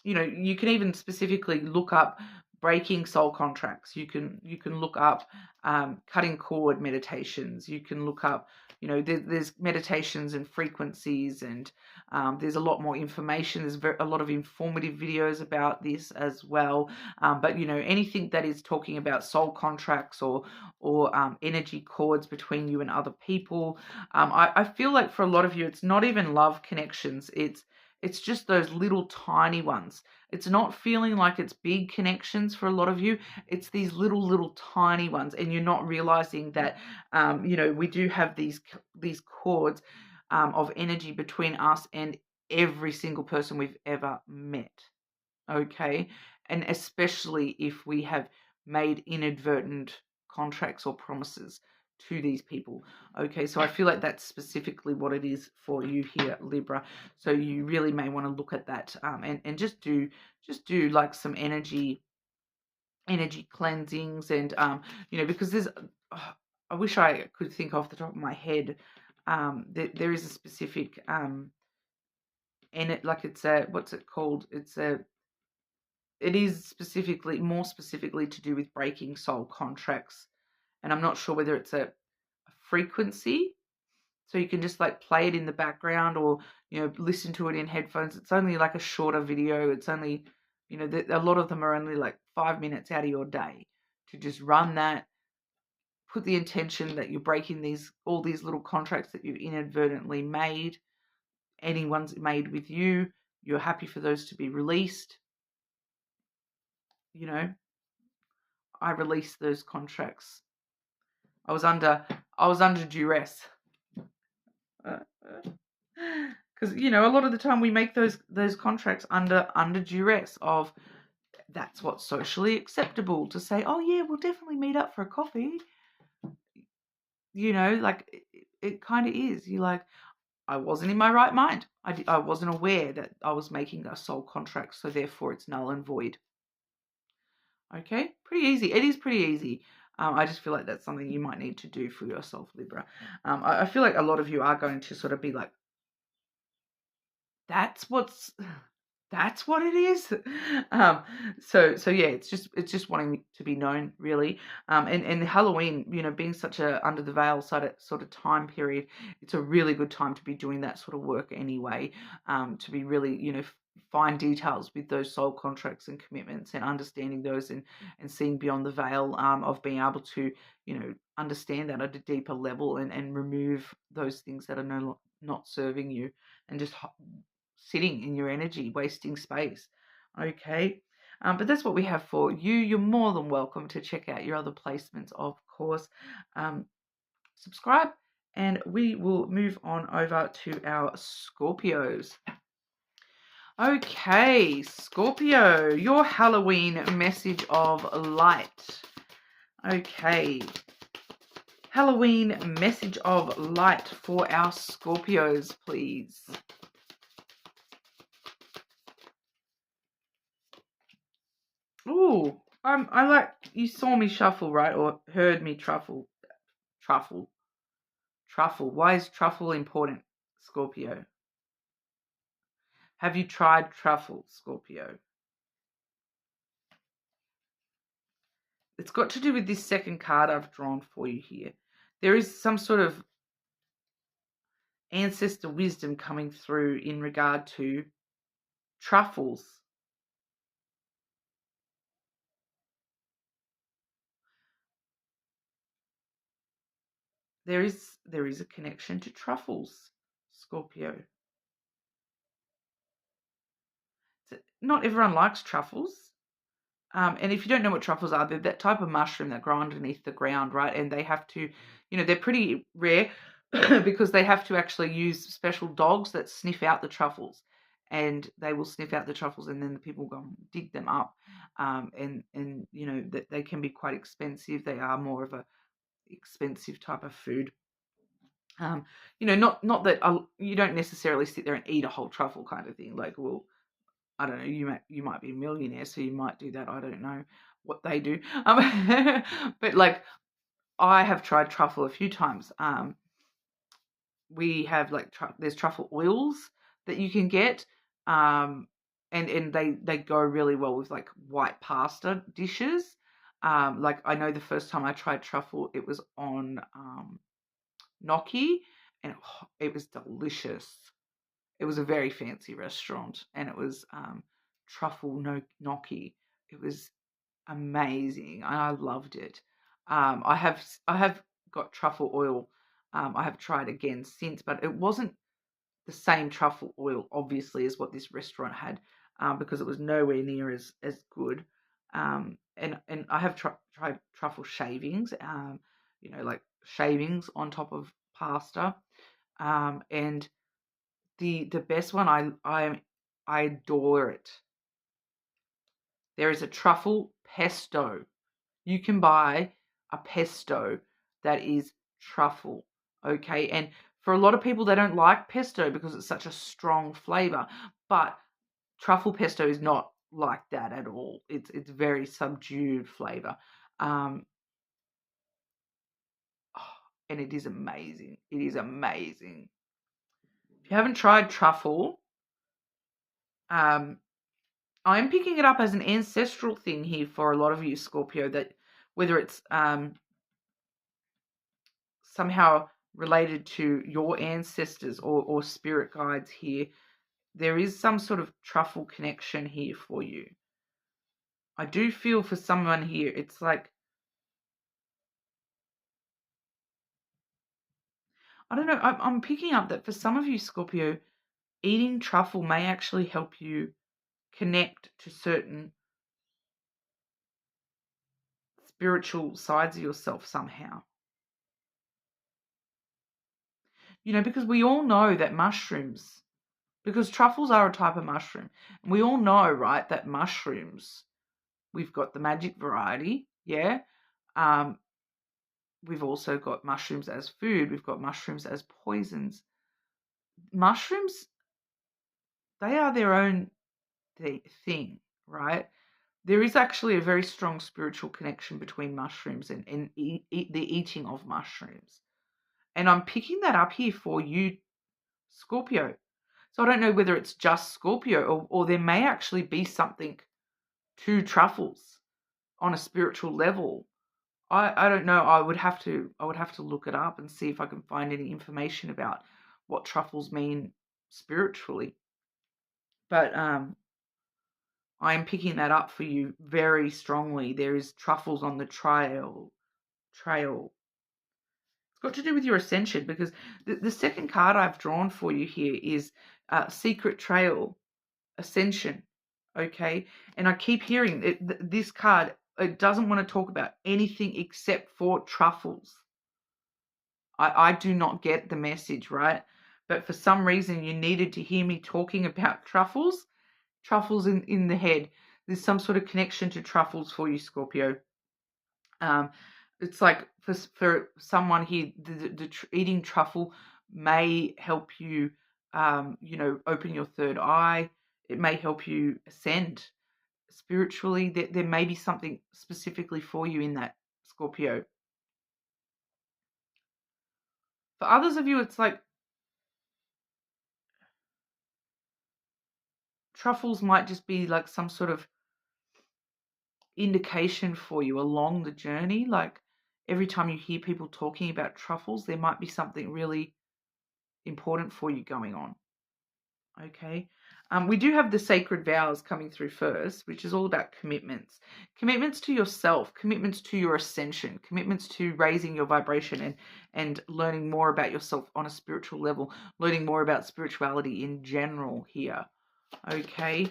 you can even specifically look up breaking soul contracts. You can look up cutting cord meditations. You can look up, there's meditations and frequencies, and there's a lot more information. There's a lot of informative videos about this as well. But anything that is talking about soul contracts or energy cords between you and other people, I feel like for a lot of you, it's not even love connections. It's just those little tiny ones. It's not feeling like it's big connections for a lot of you. It's these little tiny ones, and you're not realizing that, we do have these cords of energy between us and every single person we've ever met. Okay, and especially if we have made inadvertent contracts or promises to these people. Okay, so I feel like that's specifically what it is for you here, Libra. So you really may want to look at that and just do like some energy cleansings, and because there's I wish I could think off the top of my head. There is a specific and it, like, it's a, what's it called? It is more specifically to do with breaking soul contracts. And I'm not sure whether it's a frequency, so you can just like play it in the background, or listen to it in headphones. It's only like a shorter video. It's only, a lot of them are only like 5 minutes out of your day to just run that. Put the intention that you're breaking all these little contracts that you've inadvertently made. Anyone's made with you, you're happy for those to be released. I released those contracts. I was under duress. Because a lot of the time we make those contracts under duress of, that's what's socially acceptable to say, oh yeah, we'll definitely meet up for a coffee. Like it kind of is. You're like, I wasn't in my right mind. I wasn't aware that I was making a soul contract, so therefore it's null and void. Okay, pretty easy. It is pretty easy. I just feel like that's something you might need to do for yourself, Libra. I feel like a lot of you are going to sort of be like, that's what it is. So yeah, it's just wanting to be known, really. And Halloween, being such a under the veil sort of time period, it's a really good time to be doing that sort of work anyway. To be really, fine details with those soul contracts and commitments, and understanding those, and seeing beyond the veil of being able to, understand that at a deeper level, and remove those things that are not serving you, and just sitting in your energy, wasting space. Okay. But that's what we have for you. You're more than welcome to check out your other placements, of course. Subscribe, and we will move on over to our Scorpios. Okay, Scorpio, your Halloween message of light. Okay, Halloween message of light for our Scorpios, please. Ooh, I like, you saw me shuffle, right? Or heard me truffle. Why is truffle important, Scorpio? Have you tried truffle, Scorpio? It's got to do with this second card I've drawn for you here. There is some sort of ancestor wisdom coming through in regard to truffles. There is a connection to truffles, Scorpio. Not everyone likes truffles. And if you don't know what truffles are, they're that type of mushroom that grow underneath the ground, right? And they have to, they're pretty rare because they have to actually use special dogs that sniff out the truffles. And they will sniff out the truffles, and then the people go and dig them up. And that they can be quite expensive. They are more of a expensive type of food. Not that you don't necessarily sit there and eat a whole truffle kind of thing. Like, well, I don't know, you might be a millionaire, so you might do that. I don't know what they do. But like, I have tried truffle a few times. We have like there's truffle oils that you can get, and they go really well with like white pasta dishes. Like, I know the first time I tried truffle, it was on gnocchi, and it was delicious. It was a very fancy restaurant, and it was truffle gnocchi. It was amazing, and I loved it. I have got truffle oil. I have tried again since, but it wasn't the same truffle oil, obviously, as what this restaurant had, because it was nowhere near as good. And I have tried truffle shavings, like shavings on top of pasta, and the best one, I adore it. There is a truffle pesto. You can buy a pesto that is truffle, okay? And for a lot of people, they don't like pesto because it's such a strong flavor, but truffle pesto is not like that at all. It's very subdued flavor, and it is amazing. It is amazing. If you haven't tried truffle, I'm picking it up as an ancestral thing here for a lot of you, Scorpio, that whether it's somehow related to your ancestors or spirit guides here, there is some sort of truffle connection here for you. I do feel for someone here, it's like, I don't know, I'm picking up that for some of you, Scorpio, eating truffle may actually help you connect to certain spiritual sides of yourself somehow. Because we all know that mushrooms, because truffles are a type of mushroom, and we all know, right, that mushrooms, we've got the magic variety, yeah. We've also got mushrooms as food. We've got mushrooms as poisons. Mushrooms, they are their own thing, right? There is actually a very strong spiritual connection between mushrooms and the eating of mushrooms. And I'm picking that up here for you, Scorpio. So I don't know whether it's just Scorpio, or there may actually be something to truffles on a spiritual level. I don't know. I would have to look it up and see if I can find any information about what truffles mean spiritually. But I am picking that up for you very strongly. There is truffles on the trail. It's got to do with your ascension, because the second card I've drawn for you here is Secret Trail, Ascension. Okay, and I keep hearing this card. It doesn't want to talk about anything except for truffles. I do not get the message, right? But for some reason, you needed to hear me talking about truffles. Truffles in the head. There's some sort of connection to truffles for you, Scorpio. It's like for someone here, eating truffle may help you, open your third eye. It may help you ascend spiritually. There may be something specifically for you in that, Scorpio. For others of you, it's like truffles might just be like some sort of indication for you along the journey. Like every time you hear people talking about truffles, there might be something really important for you going on. Okay. We do have the sacred vows coming through first, which is all about commitments. Commitments to yourself, commitments to your ascension, commitments to raising your vibration and learning more about yourself on a spiritual level, learning more about spirituality in general here. Okay.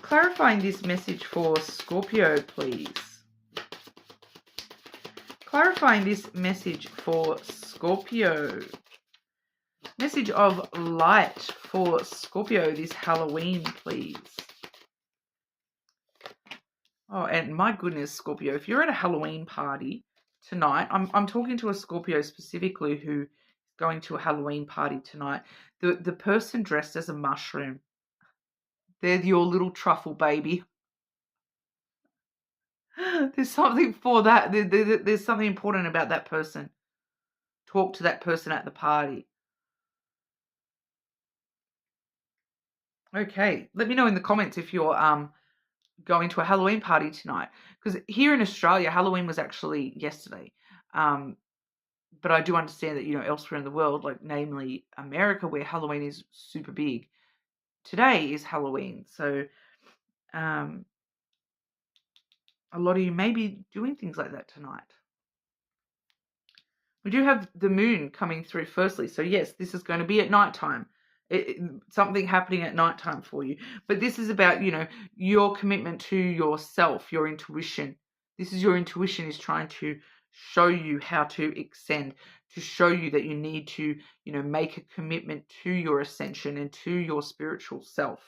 Clarifying this message for Scorpio, please. Clarifying this message for Scorpio. Message of light for Scorpio this Halloween, please. Oh, and my goodness, Scorpio, if you're at a Halloween party tonight, I'm talking to a Scorpio specifically who is going to a Halloween party tonight. The person dressed as a mushroom, they're your little truffle baby. There's something for that. There's something important about that person. Talk to that person at the party. Okay, let me know in the comments if you're going to a Halloween party tonight. Because here in Australia, Halloween was actually yesterday. But I do understand that, elsewhere in the world, like namely America, where Halloween is super big, today is Halloween. So a lot of you may be doing things like that tonight. We do have the moon coming through firstly. So yes, this is going to be at nighttime. Something happening at nighttime for you. But this is about, your commitment to yourself, your intuition. This is your intuition is trying to show you how to ascend, to show you that you need to, make a commitment to your ascension and to your spiritual self.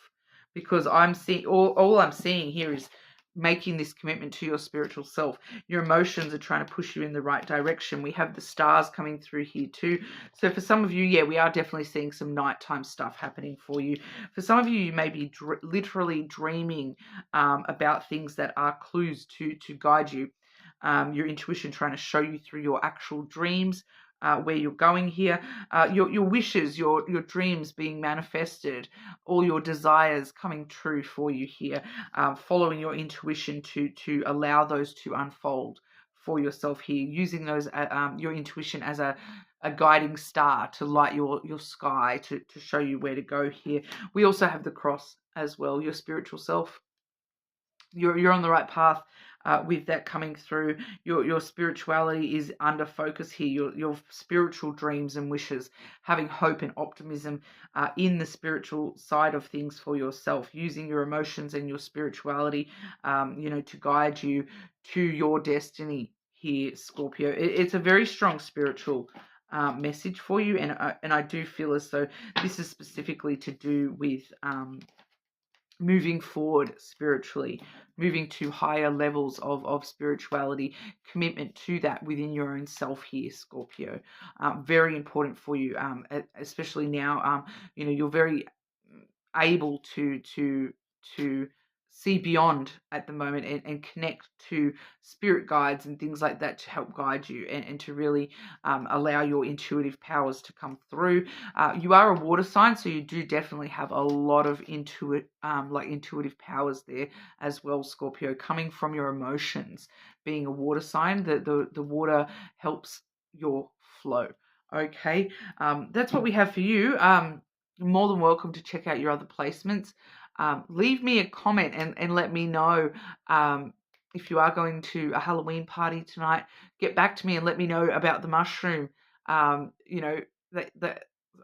Because I'm seeing, all I'm seeing here is making this commitment to your spiritual self. Your emotions are trying to push you in the right direction. We have the stars coming through here too. So for some of you, we are definitely seeing some nighttime stuff happening for you. For some of you, you may be literally dreaming about things that are clues to guide you. Your intuition trying to show you through your actual dreams where you're going here, your wishes, your dreams being manifested, all your desires coming true for you here, following your intuition to allow those to unfold for yourself here, using those your intuition as a guiding star to light your sky, to show you where to go here. We also have the cross as well, your spiritual self. You're on the right path with that coming through. Your spirituality is under focus here. Your spiritual dreams and wishes, having hope and optimism in the spiritual side of things for yourself, using your emotions and your spirituality, to guide you to your destiny here, Scorpio. It's a very strong spiritual message for you, and I do feel as though this is specifically to do with moving forward spiritually, moving to higher levels of spirituality, commitment to that within your own self here, Scorpio. Very important for you, especially now. You're very able to see beyond at the moment and connect to spirit guides and things like that to help guide you and to really allow your intuitive powers to come through. You are a water sign, so you do definitely have a lot of intuitive powers there as well, Scorpio, coming from your emotions. Being a water sign, the water helps your flow. Okay, that's what we have for you. You're more than welcome to check out your other placements. Leave me a comment and let me know if you are going to a Halloween party tonight. Get back to me and let me know about the mushroom. You know,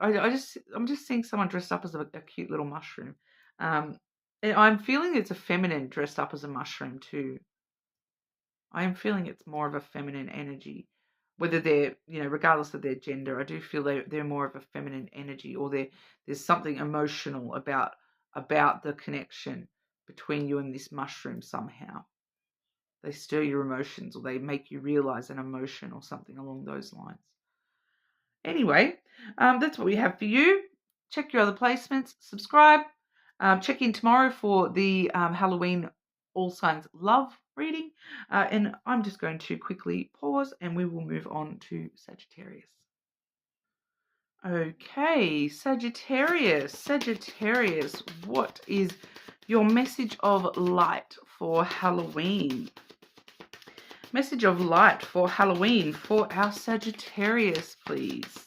I'm just seeing someone dressed up as a cute little mushroom. And I'm feeling it's a feminine dressed up as a mushroom too. I am feeling it's more of a feminine energy. Whether they're, you know, regardless of their gender, I do feel they're more of a feminine energy, or there's something emotional about the connection between you and this mushroom somehow. They stir your emotions, or they make you realize an emotion or something along those lines. Anyway, that's what we have for you. Check your other placements, subscribe, check in tomorrow for the Halloween All Signs Love reading. And I'm just going to quickly pause and we will move on to Sagittarius. Okay, Sagittarius, what is your message of light for Halloween? Message of light for Halloween for our Sagittarius, please.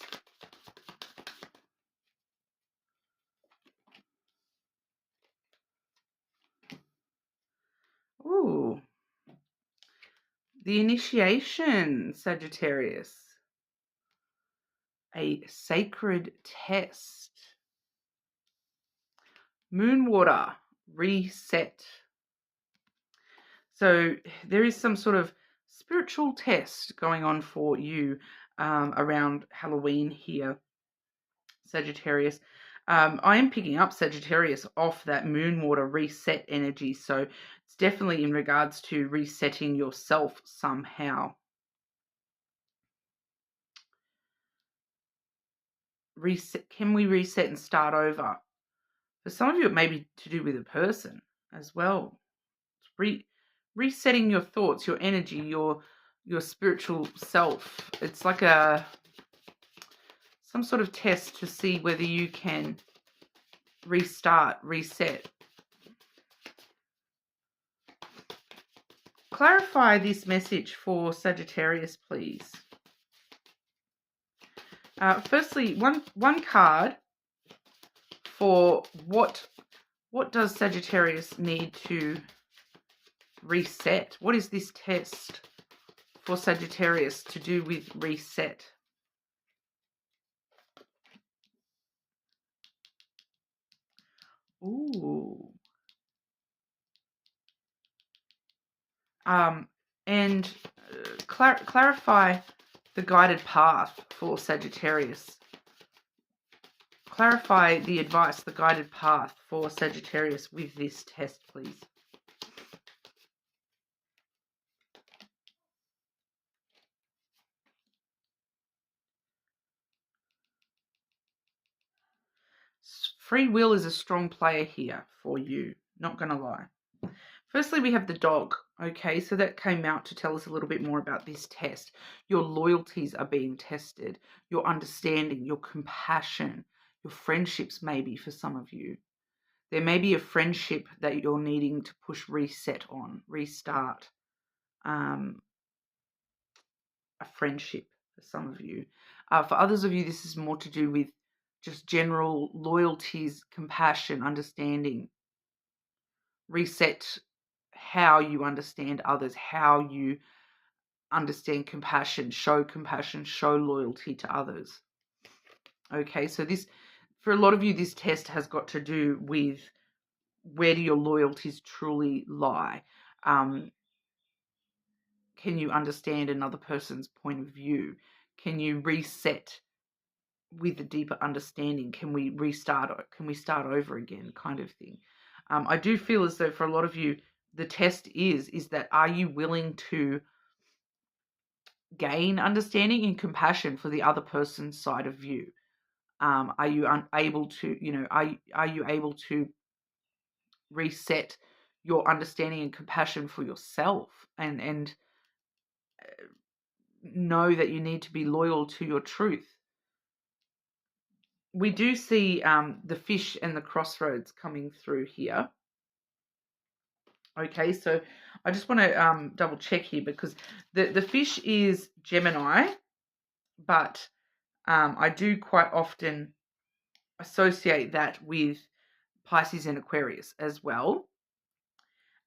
Ooh. The initiation, Sagittarius. A sacred test. Moonwater, reset. So there is some sort of spiritual test going on for you around Halloween here, Sagittarius. I am picking up Sagittarius off that moonwater reset energy. So it's definitely in regards to resetting yourself somehow. Reset. Can we reset and start over? For some of you, it may be to do with a person as well. Resetting your thoughts, your energy, your spiritual self. It's like some sort of test to see whether you can restart, reset. Clarify this message for Sagittarius, please. Firstly, one card for what does Sagittarius need to reset? What is this test for Sagittarius to do with reset? Ooh. And clarify the guided path for Sagittarius. Clarify the advice, the guided path for Sagittarius with this test, please. Free will is a strong player here for you, not going to lie. Firstly, we have the dog. Okay, so that came out to tell us a little bit more about this test. Your loyalties are being tested, your understanding, your compassion, your friendships maybe for some of you. There may be a friendship that you're needing to push reset on, restart. A friendship for some of you. For others of you, this is more to do with just general loyalties, compassion, understanding. Reset how you understand others, how you understand compassion, show loyalty to others. Okay, so this, for a lot of you, this test has got to do with where do your loyalties truly lie. Can you understand another person's point of view? Can you reset with a deeper understanding? Can we restart? Can we start over again, kind of thing? I do feel as though for a lot of you, the test is that are you willing to gain understanding and compassion for the other person's side of view? Are you able to, are you able to reset your understanding and compassion for yourself and know that you need to be loyal to your truth? We do see the fish and the crossroads coming through here. Okay, so I just want to double check here because the fish is Gemini, but I do quite often associate that with Pisces and Aquarius as well.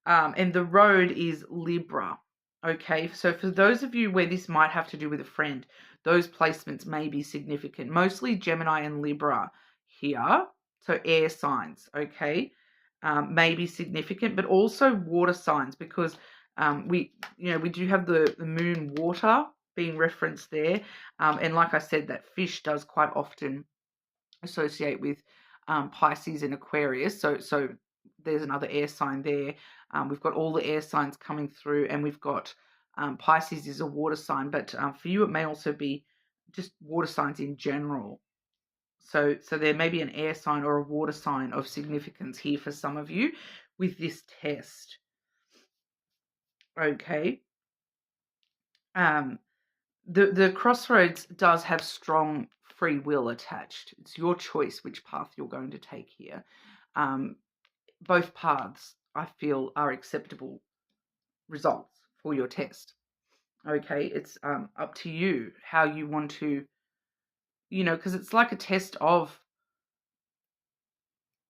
And the road is Libra. Okay, so for those of you where this might have to do with a friend, those placements may be significant. Mostly Gemini and Libra here, so air signs, okay, may be significant, but also water signs, because we do have the moon water being referenced there, and like I said, that fish does quite often associate with Pisces and Aquarius. So there's another air sign there. We've got all the air signs coming through, and we've got Pisces is a water sign, but for you it may also be just water signs in general. So there may be an air sign or a water sign of significance here for some of you with this test. Okay. The crossroads does have strong free will attached. It's your choice which path you're going to take here. Both paths, I feel, are acceptable results for your test. Okay, it's up to you how you want to, because it's like a test of,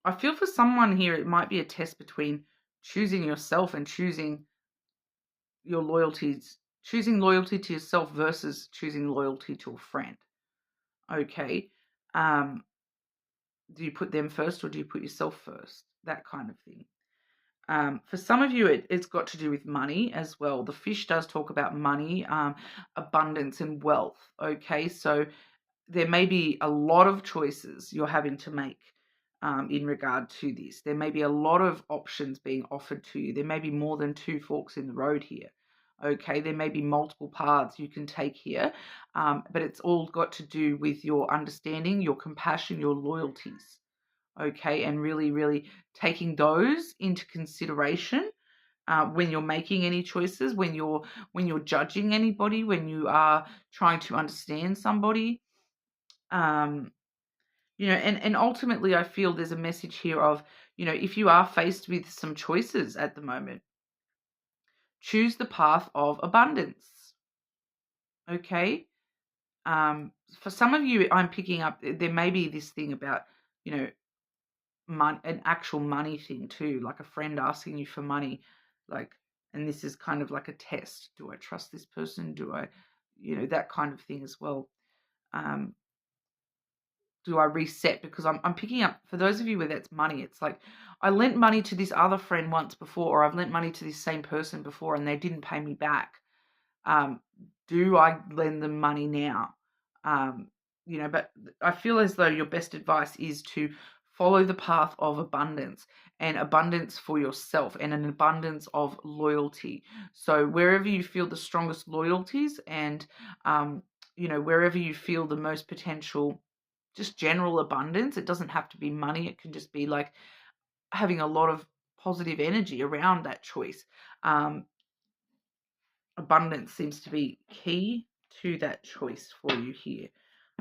I feel for someone here, it might be a test between choosing yourself and choosing your loyalties, choosing loyalty to yourself versus choosing loyalty to a friend. Okay. Do you put them first or do you put yourself first? That kind of thing. For some of you, it's got to do with money as well. The fish does talk about money, abundance and wealth. Okay, so there may be a lot of choices you're having to make in regard to this. There may be a lot of options being offered to you. There may be more than two forks in the road here. Okay, there may be multiple paths you can take here, but it's all got to do with your understanding, your compassion, your loyalties. Okay, and really, really taking those into consideration when you're making any choices, when you're judging anybody, when you are trying to understand somebody. And ultimately, I feel there's a message here of, if you are faced with some choices at the moment, choose the path of abundance. Okay. For some of you, I'm picking up, there may be this thing about, an actual money thing too, like a friend asking you for money, and this is kind of like a test. Do I trust this person? Do I, that kind of thing as well. Do I reset? Because I'm picking up, for those of you where that's money, it's like, I lent money to this other friend once before, or I've lent money to this same person before and they didn't pay me back. Do I lend them money now? But I feel as though your best advice is to follow the path of abundance, and abundance for yourself, and an abundance of loyalty. So wherever you feel the strongest loyalties, and wherever you feel the most potential, just general abundance. It doesn't have to be money. It can just be like having a lot of positive energy around that choice. Abundance seems to be key to that choice for you here.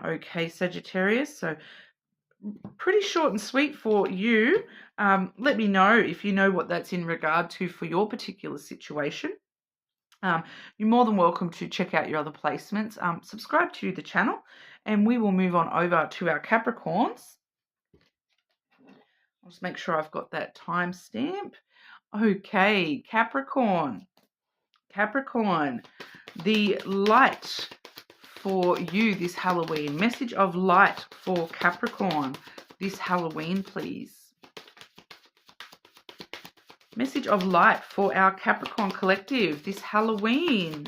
Okay, Sagittarius. So pretty short and sweet for you. Let me know if you know what that's in regard to for your particular situation. You're more than welcome to check out your other placements. Subscribe to the channel, and we will move on over to our Capricorns. I'll just make sure I've got that timestamp. Okay, Capricorn. Capricorn, the light for you this Halloween. Message of light for Capricorn this Halloween, please. Message of light for our Capricorn collective this Halloween.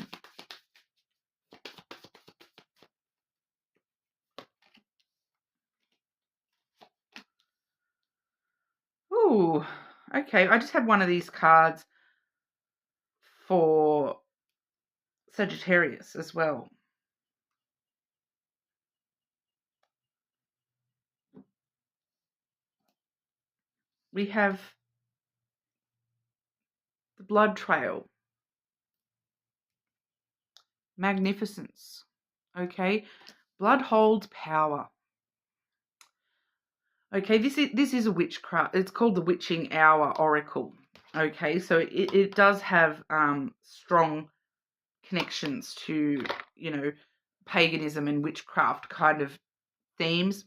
Ooh, okay. I just had one of these cards for Sagittarius as well. We have the blood trail. Magnificence. Okay. Blood holds power. Okay, this is a witchcraft. It's called the Witching Hour Oracle. Okay, so it does have strong connections to, paganism and witchcraft kind of themes.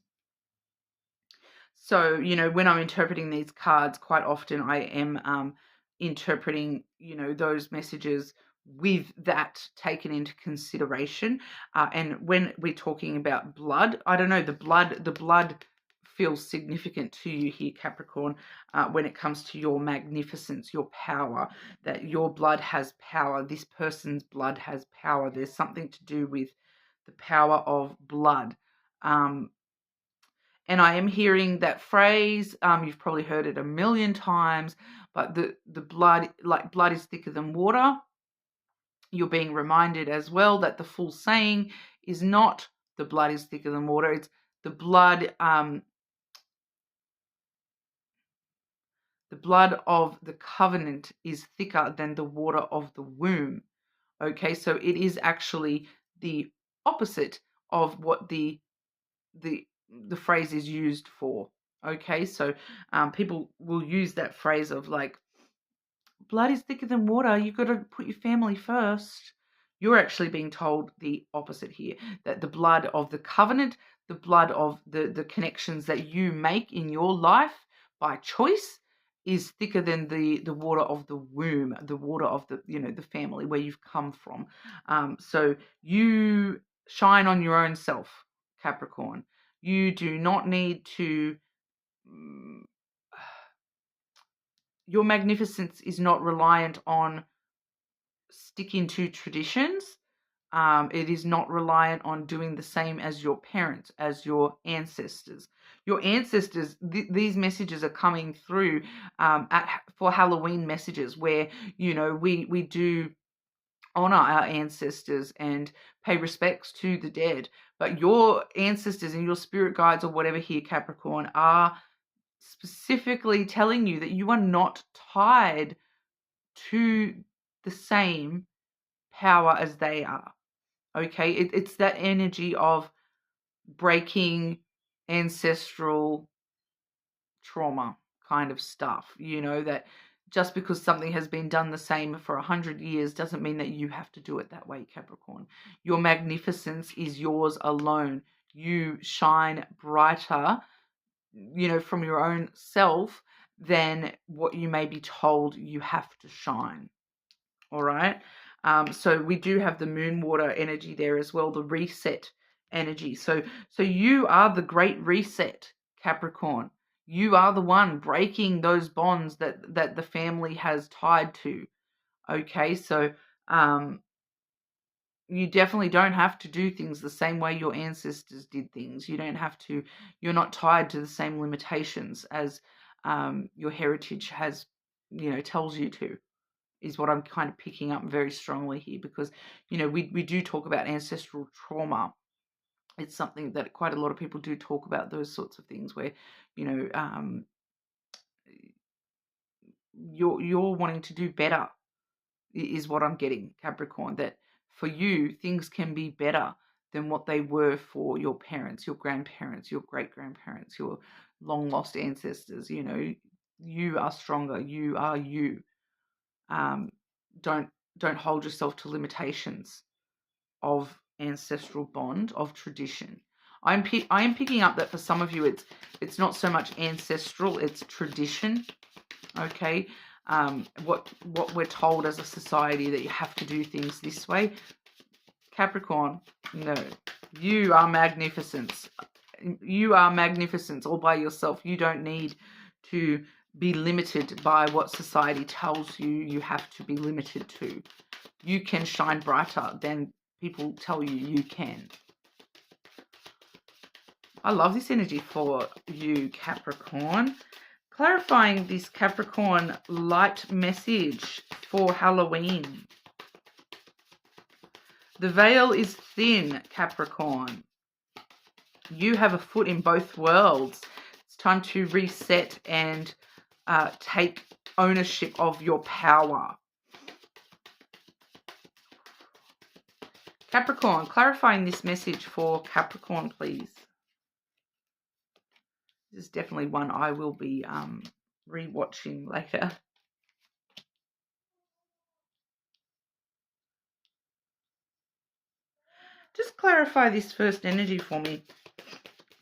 So, you know, when I'm interpreting these cards, quite often I am interpreting, you know, those messages with that taken into consideration. And when we're talking about blood, I don't know, the blood feels significant to you here, Capricorn, when it comes to your magnificence, your power, that your blood has power. This person's blood has power. There's something to do with the power of blood. And I am hearing that phrase. You've probably heard it a million times, but the blood, like blood is thicker than water. You're being reminded as well that the full saying is not the blood is thicker than water. It's the blood of the covenant is thicker than the water of the womb. Okay, so it is actually the opposite of what the phrase is used for. Okay, so people will use that phrase of like, blood is thicker than water, you've got to put your family first. You're actually being told the opposite here, that the blood of the covenant, the blood of the connections that you make in your life by choice is thicker than the water of the womb, the water of the, you know, the family where you've come from. So you shine on your own self, Capricorn. You do not need to, your magnificence is not reliant on sticking to traditions. It is not reliant on doing the same as your parents, as your ancestors. Your ancestors, these messages are coming through for Halloween messages where, you know, we do honor our ancestors and pay respects to the dead. But your ancestors and your spirit guides or whatever here, Capricorn, are specifically telling you that you are not tied to the same power as they are. Okay, it's that energy of breaking ancestral trauma kind of stuff, you know, that just because something has been done the same for 100 years doesn't mean that you have to do it that way, Capricorn. Your magnificence is yours alone. You shine brighter, you know, from your own self than what you may be told you have to shine. All right. So we do have the moon water energy there as well, the reset energy. So you are the great reset, Capricorn. You are the one breaking those bonds that the family has tied to. Okay, so you definitely don't have to do things the same way your ancestors did things. You don't have to, you're not tied to the same limitations as your heritage has, you know, tells you to, is what I'm kind of picking up very strongly here, because, you know, we do talk about ancestral trauma. It's something that quite a lot of people do talk about, those sorts of things where, you know, you're wanting to do better is what I'm getting, Capricorn, that for you, things can be better than what they were for your parents, your grandparents, your great-grandparents, your long-lost ancestors. You know, you are stronger. You are you. Don't hold yourself to limitations of ancestral bond, of tradition. I am picking up that for some of you it's not so much ancestral, it's tradition. Okay, what we're told as a society, that you have to do things this way. Capricorn, no, you are magnificence. You are magnificence all by yourself. You don't need to be limited by what society tells you you have to be limited to. You can shine brighter than people tell you you can. I love this energy for you, Capricorn. Clarifying this Capricorn light message for Halloween. The veil is thin, Capricorn. You have a foot in both worlds. It's time to reset and take ownership of your power. Capricorn, clarifying this message for Capricorn, please. This is definitely one I will be rewatching later. Just clarify this first energy for me.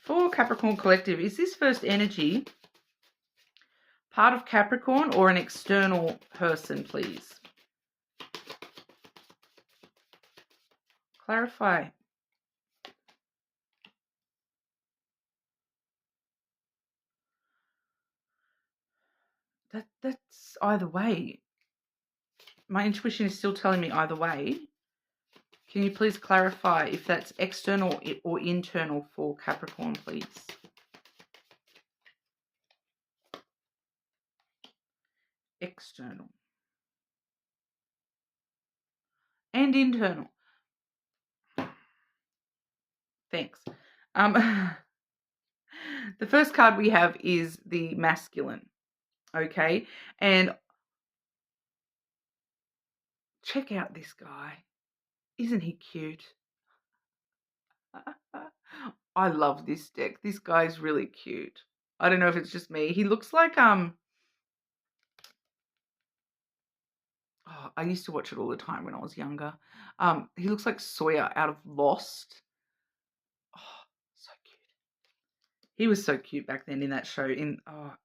For Capricorn Collective, is this first energy part of Capricorn or an external person, please? Clarify. That's either way. My intuition is still telling me either way. Can you please clarify if that's external or internal for Capricorn, please? External. And internal. Thanks. The first card we have is the masculine. Okay. And check out this guy. Isn't he cute? I love this deck. This guy's really cute. I don't know if it's just me. He looks like I used to watch it all the time when I was younger. He looks like Sawyer out of Lost. Oh, so cute. He was so cute back then in that show.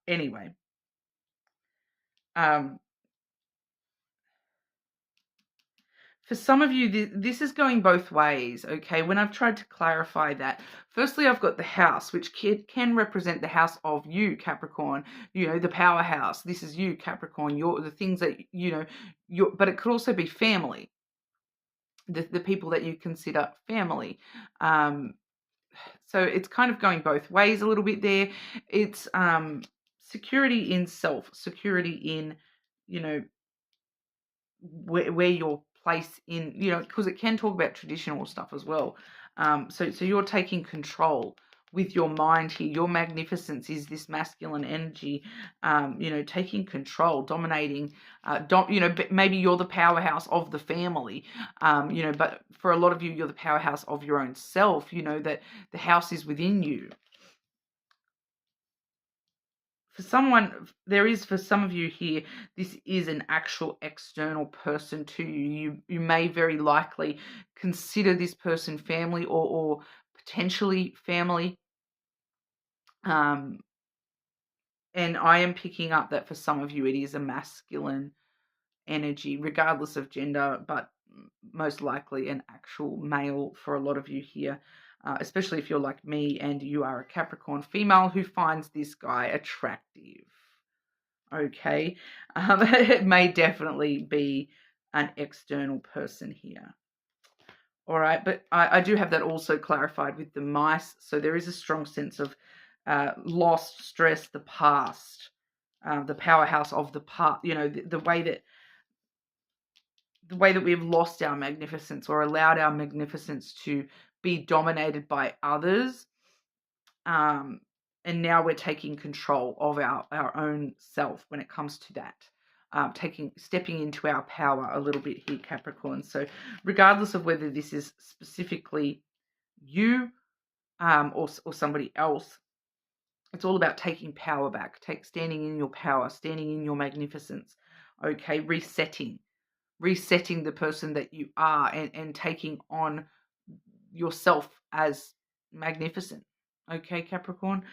Anyway. For some of you, this is going both ways, okay? When I've tried to clarify that, firstly, I've got the house, which can represent the house of you, Capricorn, the powerhouse. This is you, Capricorn, the things that, but it could also be family, the people that you consider family. So it's kind of going both ways a little bit there. It's security in self, security in, where you're placed in, because it can talk about traditional stuff as well. So you're taking control with your mind here. Your magnificence is this masculine energy, taking control, dominating, maybe you're the powerhouse of the family, but for a lot of you, you're the powerhouse of your own self, that the house is within you. For some of you here, this is an actual external person to you. You may very likely consider this person family or potentially family. And I am picking up that for some of you, it is a masculine energy, regardless of gender, but most likely an actual male for a lot of you here. Especially if you're like me and you are a Capricorn female who finds this guy attractive. Okay, it may definitely be an external person here. All right, but I do have that also clarified with the mice. So there is a strong sense of lost, stress, the past, the powerhouse of the past. The way that we've lost our magnificence or allowed our magnificence to be dominated by others. And now we're taking control of our own self when it comes to that. Stepping into our power a little bit here, Capricorn. So regardless of whether this is specifically you or somebody else, it's all about taking power back, standing in your power, standing in your magnificence. Okay, resetting the person that you are and taking on yourself as magnificent. Okay, Capricorn.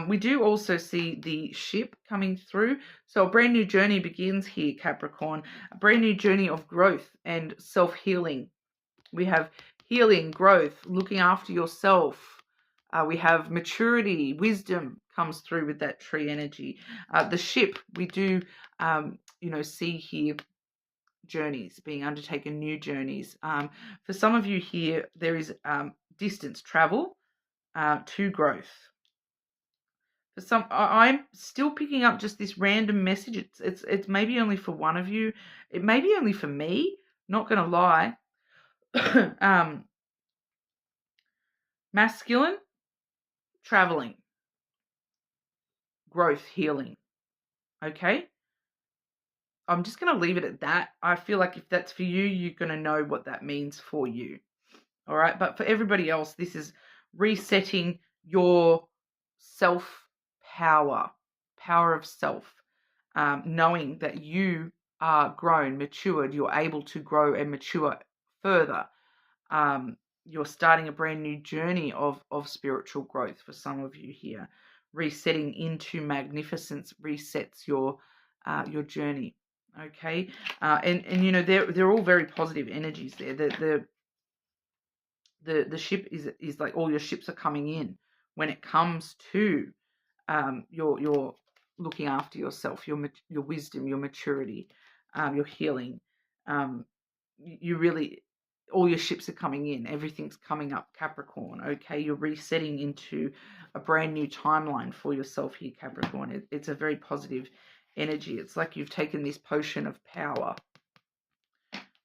We do also see the ship coming through. So a brand new journey begins here, Capricorn. A brand new journey of growth and self-healing. We have healing, growth, looking after yourself. We have maturity, wisdom comes through with that tree energy. The ship, we do, see here journeys being undertaken, new journeys. For some of you here, there is distance travel to growth. For some, I'm still picking up just this random message. It's maybe only for one of you. It may be only for me. Not gonna lie. Masculine, traveling, growth, healing. Okay. I'm just gonna leave it at that. I feel like if that's for you, you're gonna know what that means for you. All right. But for everybody else, this is resetting your self-power, power of self, knowing that you are grown, matured, you're able to grow and mature further. you're starting a brand new journey of spiritual growth for some of you here. Resetting into magnificence resets your journey. Okay, and you know they're all very positive energies there. The ship is like all your ships are coming in when it comes to your looking after yourself, your wisdom, your maturity, your healing. You really, all your ships are coming in. Everything's coming up, Capricorn. Okay, you're resetting into a brand new timeline for yourself here, Capricorn. It's a very positive energy. It's like you've taken this potion of power.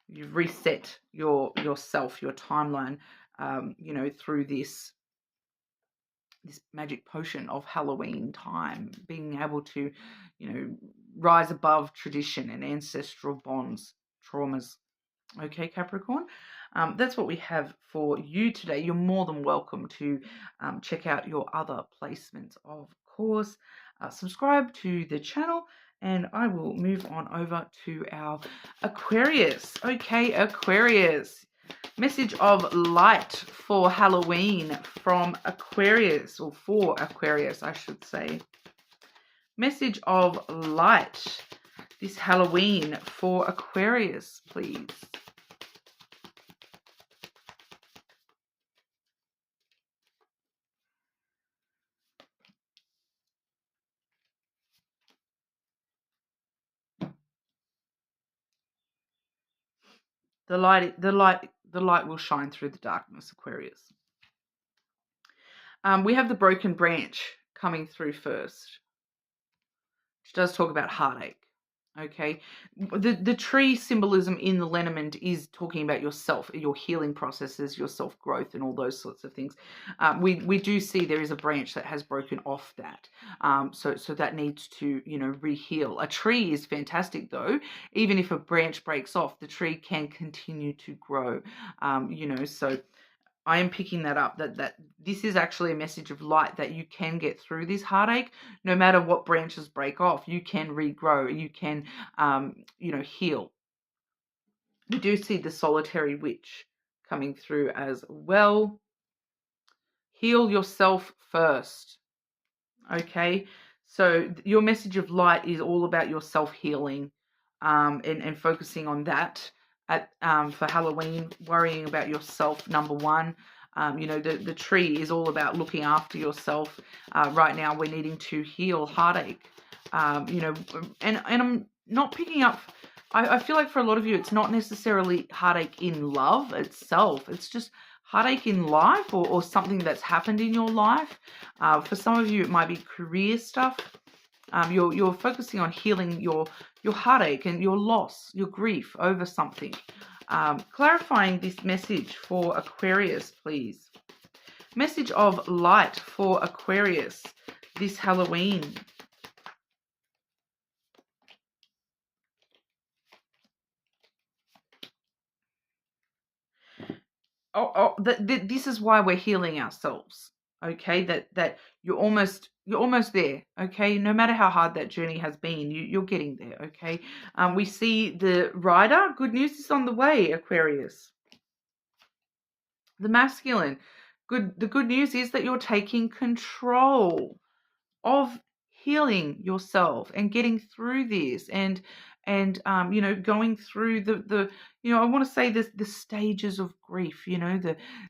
You've reset yourself, your timeline, you know, through this magic potion of Halloween time, being able to, you know, rise above tradition and ancestral bonds, traumas. Okay, Capricorn, that's what we have for you today. You're more than welcome to check out your other placements, of course. Subscribe to the channel, and I will move on over to our Aquarius. Okay, Aquarius. Message of light for Halloween from Aquarius, or for Aquarius, I should say. Message of light this Halloween for Aquarius, please. The light will shine through the darkness, Aquarius. We have the broken branch coming through first, which does talk about heartache. Okay, the tree symbolism in the lenormand is talking about yourself, your healing processes, your self growth, and all those sorts of things. We do see there is a branch that has broken off that, so that needs to, you know, re-heal. A tree is fantastic though. Even if a branch breaks off, the tree can continue to grow. You know, so I am picking that up, that this is actually a message of light, that you can get through this heartache. No matter what branches break off, you can regrow, you can, you know, heal. We do see the solitary witch coming through as well. Heal yourself first. Okay, so your message of light is all about your self-healing, and focusing on that. For Halloween, worrying about yourself, number one. You know, the tree is all about looking after yourself. Right now, we're needing to heal heartache. You know, and I'm not picking up. I feel like for a lot of you, it's not necessarily heartache in love itself. It's just heartache in life, or something that's happened in your life. For some of you, it might be career stuff. You're focusing on healing your heartache and your loss, your grief over something. Clarifying this message for Aquarius, please. Message of light for Aquarius this Halloween. This is why we're healing ourselves. Okay, that you're almost there. Okay, no matter how hard that journey has been, you're getting there. Okay, we see the rider. Good news is on the way, Aquarius. The masculine. The good news is that you're taking control of healing yourself and getting through this, and you know, going through the you know, I want to say the stages of grief, you know,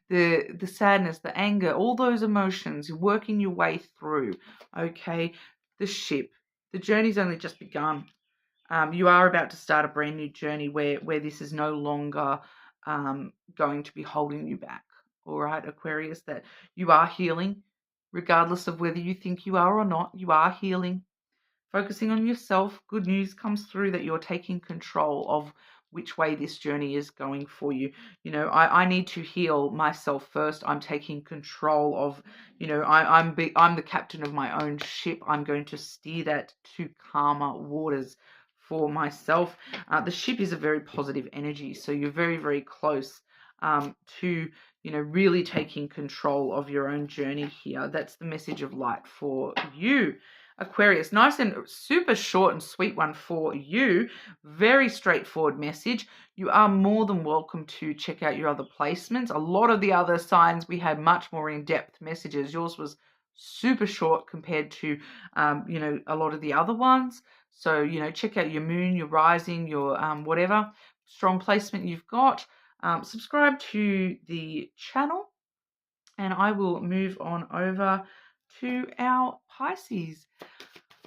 the sadness, the anger, all those emotions. You're working your way through. Okay, the journey's only just begun. You are about to start a brand new journey where this is no longer going to be holding you back. All right, Aquarius, that you are healing. Regardless of whether you think you are or not, you are healing. Focusing on yourself, good news comes through that you're taking control of which way this journey is going for you. You know, I need to heal myself first. I'm taking control of, you know, I'm the captain of my own ship. I'm going to steer that to calmer waters for myself. The ship is a very positive energy, so you're very, very close to, you know, really taking control of your own journey here. That's the message of light for you. Aquarius, nice and super short and sweet one for you. Very straightforward message. You are more than welcome to check out your other placements. A lot of the other signs, we had much more in-depth messages. Yours was super short compared to, a lot of the other ones. So, check out your moon, your rising, your whatever strong placement you've got. Subscribe to the channel, and I will move on over to our Pisces.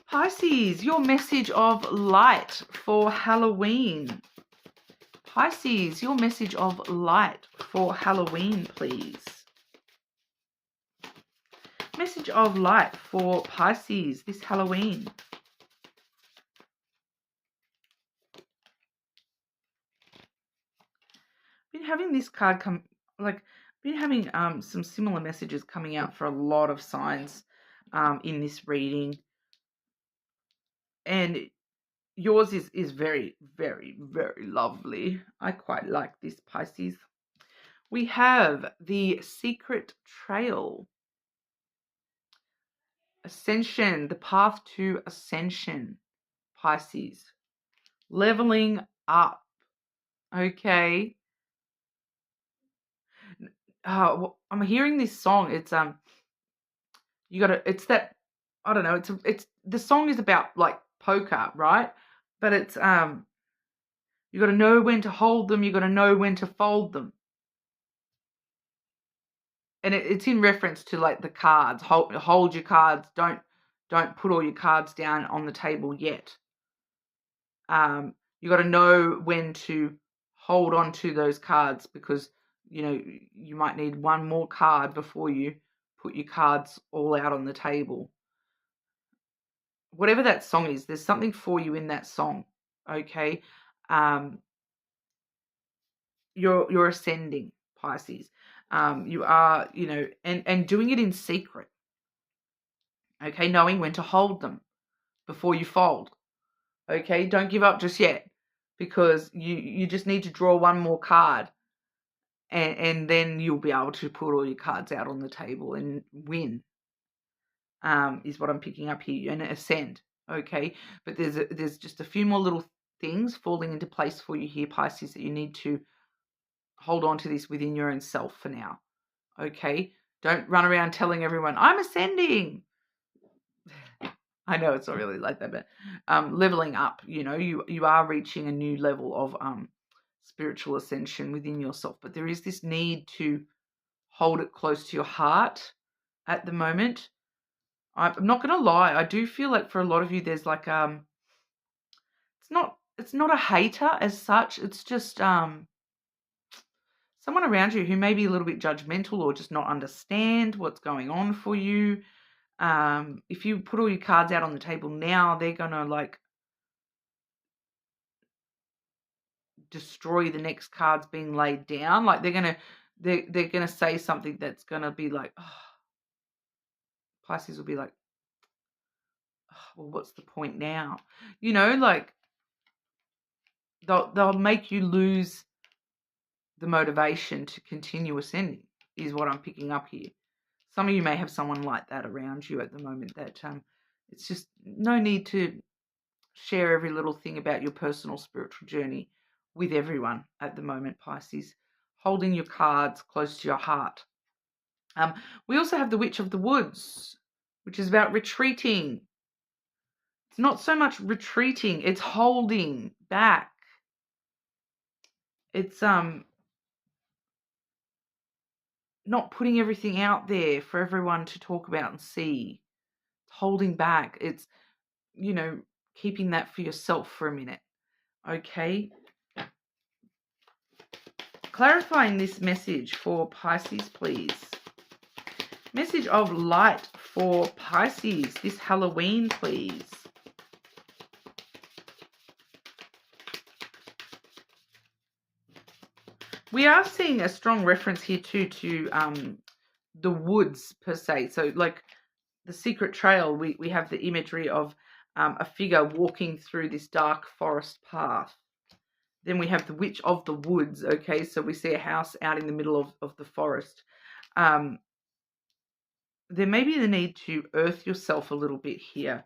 Pisces, your message of light for Halloween. Pisces, your message of light for Halloween, please. Message of light for Pisces this Halloween. Been having this card been having some similar messages coming out for a lot of signs in this reading. And yours is very, very, very lovely. I quite like this, Pisces. We have the Secret Trail. Ascension, the path to ascension, Pisces. Leveling up. Okay. I'm hearing this song. It's it's that, I don't know, it's the song is about like poker, right? But it's you got to know when to hold them, you got to know when to fold them. And it's in reference to like the cards. Hold your cards. Don't put all your cards down on the table yet. You got to know when to hold on to those cards, because you might need one more card before you put your cards all out on the table. Whatever that song is, there's something for you in that song. Okay. You're ascending, Pisces. You are, and doing it in secret. Okay, knowing when to hold them before you fold. Okay, don't give up just yet, because you just need to draw one more card, and then you'll be able to put all your cards out on the table and win. Is what I'm picking up here, and ascend. Okay, but there's just a few more little things falling into place for you here, Pisces, that you need to hold on to this within your own self for now. Okay, don't run around telling everyone I'm ascending. I know it's not really like that, but leveling up, you are reaching a new level of spiritual ascension within yourself. But there is this need to hold it close to your heart at the moment. I'm not going to lie. I do feel like for a lot of you, there's like it's not a hater as such. It's just someone around you who may be a little bit judgmental or just not understand what's going on for you. If you put all your cards out on the table now, they're going to like destroy the next cards being laid down. Like they're going to say something that's going to be like, oh. Pisces will be like, oh, well, what's the point now? Like they'll make you lose the motivation to continue ascending, is what I'm picking up here. Some of you may have someone like that around you at the moment that it's just no need to share every little thing about your personal spiritual journey with everyone at the moment, Pisces. Holding your cards close to your heart. We also have the Witch of the Woods, which is about retreating. It's not so much retreating, it's holding back. It's not putting everything out there for everyone to talk about and see. It's holding back. It's, keeping that for yourself for a minute. Okay. Clarifying this message for Pisces, please. Message of light for Pisces this Halloween, please. We are seeing a strong reference here too to the woods per se. So like the Secret Trail, we have the imagery of a figure walking through this dark forest path. Then we have the Witch of the Woods, okay? So we see a house out in the middle of the forest. there may be the need to earth yourself a little bit here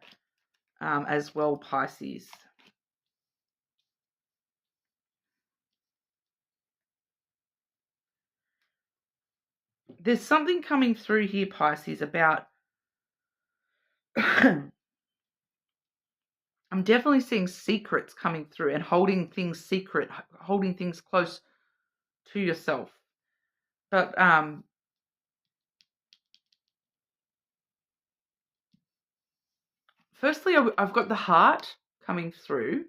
as well, Pisces. There's something coming through here, Pisces, about I'm definitely seeing secrets coming through and holding things secret, holding things close to yourself. But firstly, I've got the heart coming through,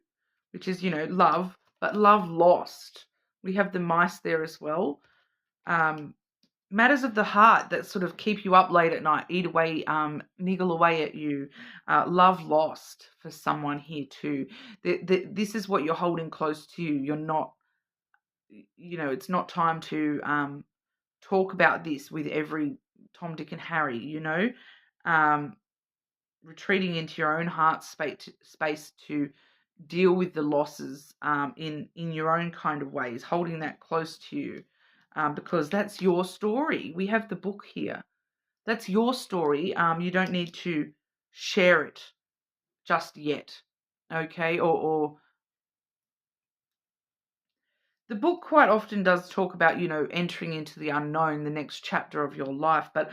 which is, love, but love lost. We have the mice there as well. Matters of the heart that sort of keep you up late at night, eat away, niggle away at you. Love lost for someone here too. This is what you're holding close to you. You're not, it's not time to talk about this with every Tom, Dick and Harry, retreating into your own heart space to deal with the losses in your own kind of ways, holding that close to you. Because that's your story. We have the book here. That's your story. You don't need to share it just yet, okay? Or the book quite often does talk about, entering into the unknown, the next chapter of your life. But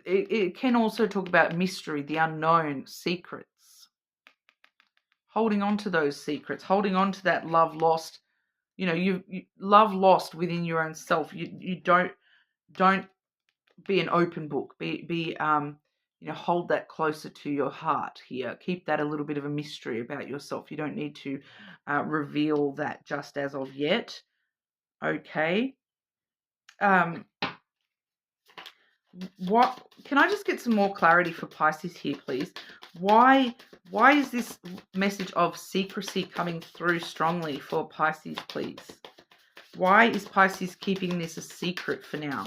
it can also talk about mystery, the unknown, secrets. Holding on to those secrets, holding on to that love lost. You love lost within your own self. You don't be an open book. Be hold that closer to your heart here. Keep that a little bit of a mystery about yourself. You don't need to reveal that just as of yet. Okay. What can I just get some more clarity for Pisces here, please? Why is this message of secrecy coming through strongly for Pisces, please? Why is Pisces keeping this a secret for now?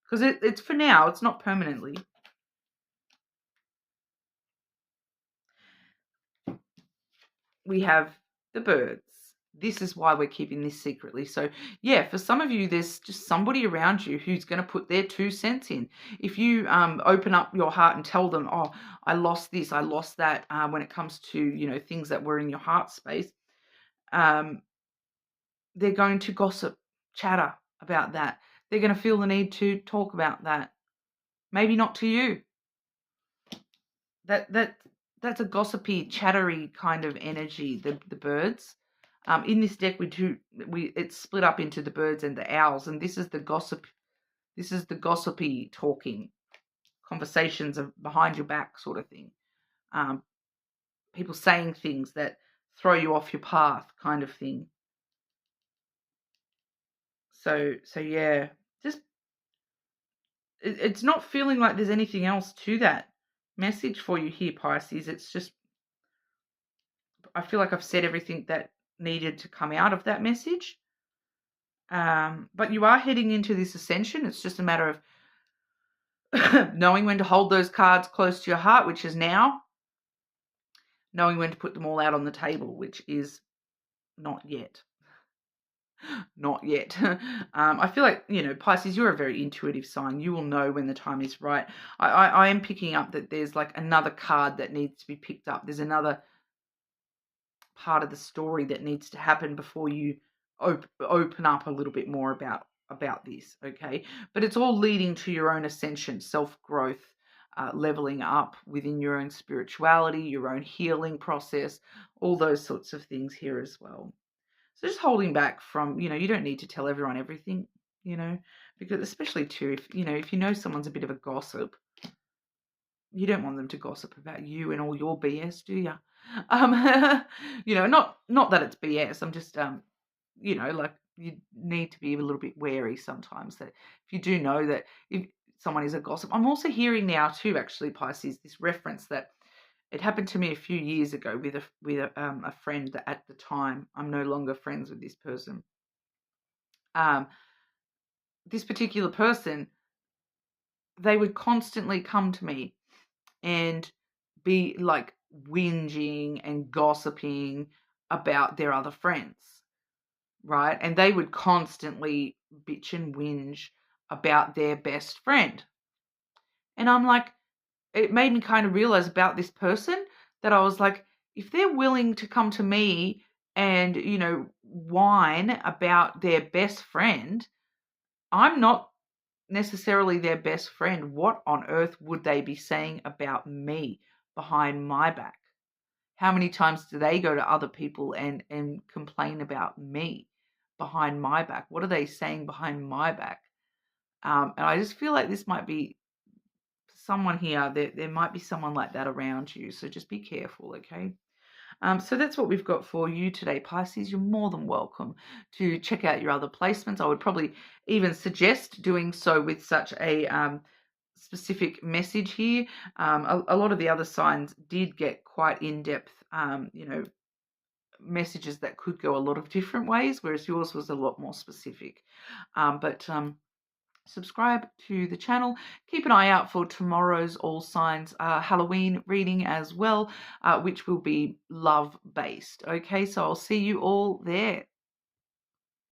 Because it's for now, it's not permanently. We have the birds. This is why we're keeping this secretly. So, yeah, for some of you, there's just somebody around you who's going to put their 2 cents in. If you open up your heart and tell them, oh, I lost this, I lost that, when it comes to, things that were in your heart space, they're going to gossip, chatter about that. They're going to feel the need to talk about that. Maybe not to you. That's a gossipy, chattery kind of energy, the birds. In this deck, it's split up into the birds and the owls, and this is the gossip. This is the gossipy talking, conversations of behind your back sort of thing. People saying things that throw you off your path, kind of thing. So yeah, just it's not feeling like there's anything else to that message for you here, Pisces. It's just, I feel like I've said everything that needed to come out of that message. But you are heading into this ascension. It's just a matter of knowing when to hold those cards close to your heart, which is now. Knowing when to put them all out on the table, which is not yet. Not yet. I feel like, Pisces, you're a very intuitive sign. You will know when the time is right. I am picking up that there's like another card that needs to be picked up. There's another part of the story that needs to happen before you open up a little bit more about this, okay? But it's all leading to your own ascension, self-growth, leveling up within your own spirituality, your own healing process, all those sorts of things here as well. So just holding back from, you don't need to tell everyone everything, because especially too, if you know someone's a bit of a gossip, you don't want them to gossip about you and all your BS, do you? Not that it's BS. I'm just, like you need to be a little bit wary sometimes that if you do know that if someone is a gossip. I'm also hearing now too, actually, Pisces, this reference that it happened to me a few years ago with a friend that at the time, I'm no longer friends with this person. This particular person, they would constantly come to me and be like whinging and gossiping about their other friends, right? And they would constantly bitch and whinge about their best friend. And I'm like, it made me kind of realize about this person that I was like, if they're willing to come to me and, whine about their best friend, I'm not necessarily their best friend. What on earth would they be saying about me behind my back? How many times do they go to other people and complain about me behind my back? What are they saying behind my back? And I just feel like this might be someone here. There might be someone like that around you. So just be careful, okay? So that's what we've got for you today, Pisces. You're more than welcome to check out your other placements. I would probably even suggest doing so with such a specific message here. A lot of the other signs did get quite in-depth, messages that could go a lot of different ways, whereas yours was a lot more specific. But subscribe to the channel. Keep an eye out for tomorrow's All Signs Halloween reading as well, which will be love-based. Okay, so I'll see you all there.